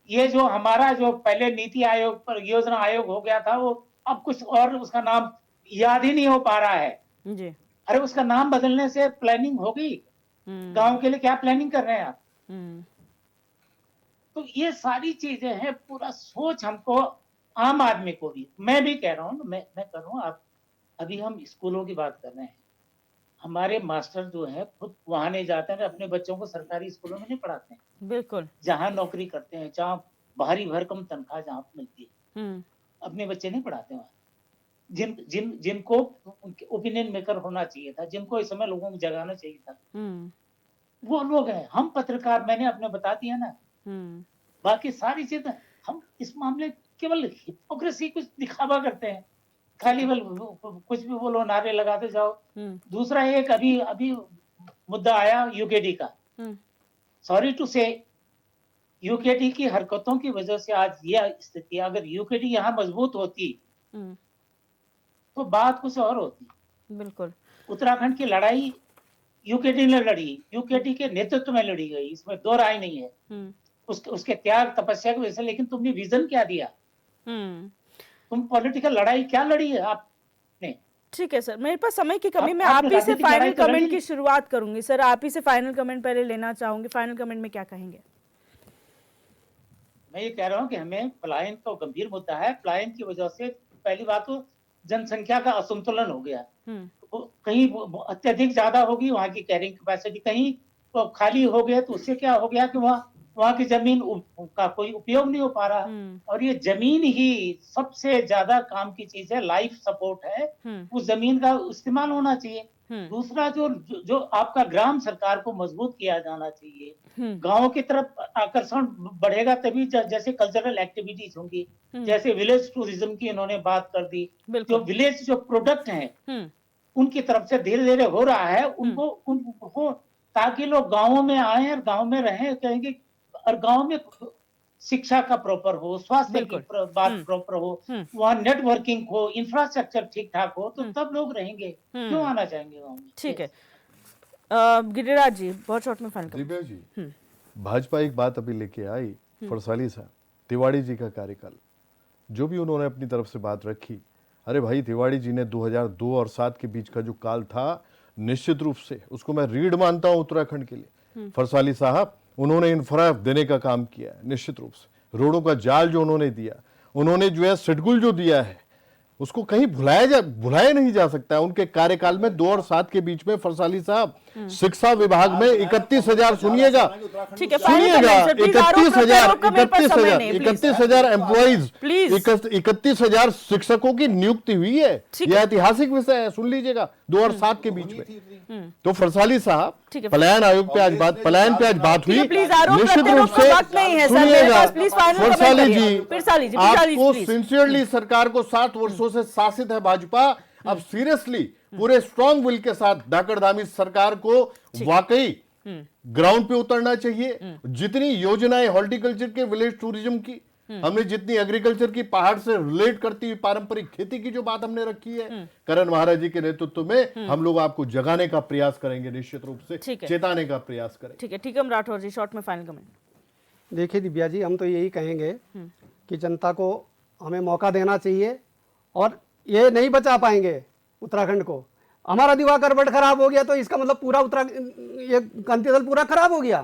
ये जो हमारा जो पहले नीति आयोग पर योजना आयोग हो गया था, वो अब कुछ और उसका नाम याद ही नहीं हो पा रहा है। जी। अरे उसका नाम बदलने से प्लानिंग होगी? गांव के लिए क्या प्लानिंग कर रहे हैं आप? तो ये सारी चीजें हैं। पूरा सोच हमको, आम आदमी को भी, मैं भी कह रहा हूँ, मैं कर रहा हूँ। आप अभी हम स्कूलों की बात कर रहे हैं। हमारे मास्टर जो है खुद वहां नहीं जाते हैं, अपने बच्चों को सरकारी स्कूलों में नहीं पढ़ाते हैं। बिल्कुल। जहाँ नौकरी करते हैं, जहाँ भारी भरकम तनख्वाह जहाँ मिलती है, अपने बच्चे नहीं पढ़ाते वहां। जिनको ओपिनियन मेकर होना चाहिए था, जिनको इस समय लोगों को जगाना चाहिए था, वो लोग हैं। हम पत्रकार, मैंने अपने बता दिया ना। बाकी सारी चीजें हम इस मामले केवल हिपोक्रेसी कुछ दिखावा करते हैं, खाली कुछ भी बोलो, नारे लगाते जाओ। दूसरा एक अभी मुद्दा आया यूकेडी का। सॉरी टू से, यूकेडी की हरकतों की वजह से आज यह स्थिति। अगर यूकेडी यहाँ मजबूत होती तो बात कुछ और होती। बिल्कुल। उत्तराखंड की लड़ाई यूकेडी ने लड़ी, यूकेडी के नेतृत्व में लड़ी गई, इसमें दो राय नहीं है। उसके त्याग तपस्या की वजह से। लेकिन तुमने विजन क्या दिया? तुम पॉलिटिकल लड़ाई क्या लड़ी है आपने? ठीक है सर, मेरे पास समय की कमी, मैं आपने आप ही से राजनीतिक फाइनल लड़ाई तो कमेंट लड़ी। की शुरुआत करूंगी। सर, आप ही से फाइनल कमेंट पहले लेना चाहूंगी। फाइनल कमेंट में क्या कहेंगे? मैं ये कह रहा हूँ कि हमें पलायन तो गंभीर मुद्दा है। पलायन की वजह से पहली बात तो जनसंख्या का असंतुलन हो गया। कहीं अत्यधिक ज्यादा होगी वहां की कैरिंग कैपेसिटी, कहीं तो खाली हो गया। तो उससे क्या हो गया कि वहां की जमीन का कोई उपयोग नहीं हो पा रहा। और ये जमीन ही सबसे ज्यादा काम की चीज है, लाइफ सपोर्ट है। उस जमीन का इस्तेमाल होना चाहिए। दूसरा जो आपका ग्राम सरकार को मजबूत किया जाना चाहिए। गांव की तरफ आकर्षण बढ़ेगा तभी जैसे कल्चरल एक्टिविटीज होंगी, जैसे विलेज टूरिज्म की इन्होंने बात कर दी। जो विलेज जो प्रोडक्ट हैं उनकी तरफ से धीरे धीरे हो रहा है, उनको ताकि लोग गाँवों में आए और गाँव में रहें, कहेंगे और गाँव में शिक्षा का प्रॉपर हो, स्वास्थ्य की बात प्रॉपर हो, वहाँ नेटवर्किंग हो, इंफ्रास्ट्रक्चर ठीक ठाक हो, तो तब लोग रहेंगे। क्यों आना चाहेंगे गाँव में? ठीक है। गिरिराज जी बहुत शॉर्ट में फाइनल दिव्या जी, भाजपा एक बात अभी लेके आई, फरसाली साहब, तिवाड़ी जी का कार्यकाल, जो भी उन्होंने अपनी तरफ से बात रखी, अरे भाई तिवाड़ी जी ने 2002 और 7 के बीच का जो काल था, निश्चित रूप से उसको मैं रीढ़ मानता हूं उत्तराखंड के लिए। फरसाली साहब, उन्होंने इंफ्रा देने का काम किया है, निश्चित रूप से रोडों का जाल जो उन्होंने दिया, उन्होंने जो है शेड्यूल जो दिया है, उसको कहीं भुलाया नहीं जा सकता है। उनके कार्यकाल में 2 और 7 के बीच में फरसाली साहब शिक्षा विभाग में 31,000, सुनिएगा, सुनिएगा, 31,000 एम्प्लॉइज, 31,000 शिक्षकों की नियुक्ति हुई है। यह ऐतिहासिक विषय है, सुन लीजिएगा, 2 और 7 के बीच में। तो फरसाली साहब, पलायन आयोग पे आज बात हुई, निश्चित रूप से सुनिएगा, फरसाली जी, आपको सिंसियरली सरकार को 7 वर्षों से शासित है भाजपा, अब सीरियसली पूरे स्ट्रॉन्ग विल के साथ धाकड़धामी सरकार को वाकई ग्राउंड पे उतरना चाहिए। जितनी योजनाएं हॉर्टिकल्चर के, विलेज टूरिज्म की, हमने जितनी एग्रीकल्चर की, पहाड़ से रिलेट करती हुई पारंपरिक खेती की जो बात हमने रखी है, करण महाराज जी के नेतृत्व में हम लोग आपको जगाने का प्रयास करेंगे, निश्चित रूप से चेताने का प्रयास करेंगे। ठीक है, ठीकम राठौर जी शॉर्ट में फाइनल कमेंट। देखिए दिव्या जी, हम तो यही कहेंगे कि जनता को हमें मौका देना चाहिए, और ये नहीं बचा पाएंगे उत्तराखंड को। हमारा दिवाकर बट खराब हो गया तो इसका मतलब पूरा ये कांति दल पूरा खराब हो गया।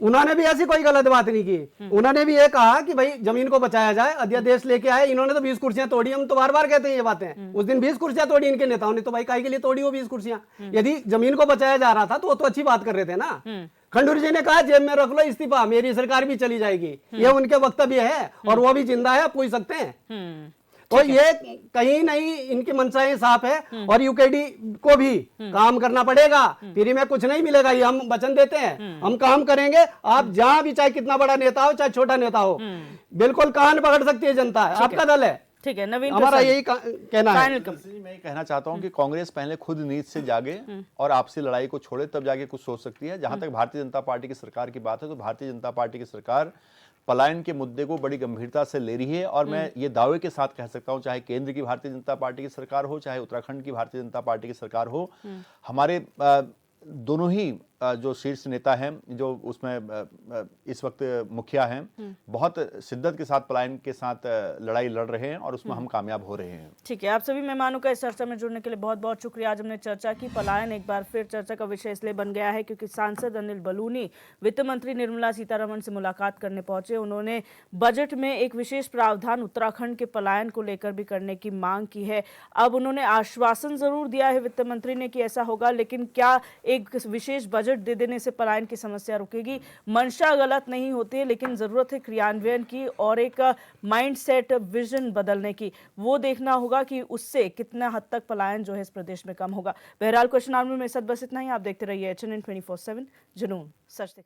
उन्होंने भी ऐसी कोई गलत बात नहीं की, उन्होंने भी ये कहा कि भाई जमीन को बचाया जाए, अध्यादेश लेके आए। इन्होंने तो 20 कुर्सियां तोड़ी, हम तो बार बार कहते हैं ये बातें। उस दिन 20 कुर्सियां तोड़ी इनके नेताओं ने, तो भाई काहे के लिए तोड़ी वो 20 कुर्सियां? यदि जमीन को बचाया जा रहा था तो वो तो अच्छी बात कर रहे थे ना। खंडूरी जी ने कहा जेब में रख लो इस्तीफा, मेरी सरकार भी चली जाएगी, ये उनके वक्तव्य है, और वो भी जिंदा है, आप पूछ सकते हैं। तो ये कहीं नहीं इनकी मंशाएं साफ है, और यूकेडी को भी काम करना पड़ेगा, फ्री में कुछ नहीं मिलेगा, ये हम वचन देते हैं, हम काम करेंगे। आप जहां भी, चाहे कितना बड़ा नेता हो चाहे छोटा नेता हो, बिल्कुल कान पकड़ सकती है जनता, आपका दल है। ठीक है, नवीन हमारा यही कहना है। मैं कहना चाहता हूं कि कांग्रेस पहले खुद नींद से जागे और आपसी लड़ाई को छोड़े, तब जाके कुछ सोच सकती है। जहां तक भारतीय जनता पार्टी की सरकार की बात है, तो भारतीय जनता पार्टी की सरकार पलायन के मुद्दे को बड़ी गंभीरता से ले रही है, और मैं ये दावे के साथ कह सकता हूं, चाहे केंद्र की भारतीय जनता पार्टी की सरकार हो, चाहे उत्तराखंड की भारतीय जनता पार्टी की सरकार हो, हमारे दोनों ही जो शीर्ष नेता हैं, जो उसमें इस वक्त मुखिया हैं, बहुत शिद्दत के साथ पलायन के साथ लड़ाई लड़ रहे हैं, और उसमें हम कामयाब हो रहे हैं। ठीक है, आप सभी मेहमानों का इस चर्चा में जुड़ने के लिए बहुत बहुत शुक्रिया। आज हमने चर्चा की, पलायन एक बार फिर चर्चा का विषय इसलिए बन गया है क्योंकि सांसद अनिल बलूनी वित्त मंत्री निर्मला सीतारमण से मुलाकात करने पहुंचे। उन्होंने बजट में एक विशेष प्रावधान उत्तराखंड के पलायन को लेकर भी करने की मांग की है। अब उन्होंने आश्वासन जरूर दिया है वित्त मंत्री ने कि ऐसा होगा, लेकिन क्या एक विशेष बजट दे देने से पलायन की समस्या रुकेगी? मंशा गलत नहीं होती है, लेकिन जरूरत है क्रियान्वयन की और एक माइंडसेट, विजन बदलने की। वो देखना होगा कि उससे कितना हद तक पलायन जो है इस प्रदेश में कम होगा। बहरहाल क्वेश्चन आवर में मेरे साथ बस इतना ही। आप देखते रहिए HNN 24/7, जुनून सच दिखा।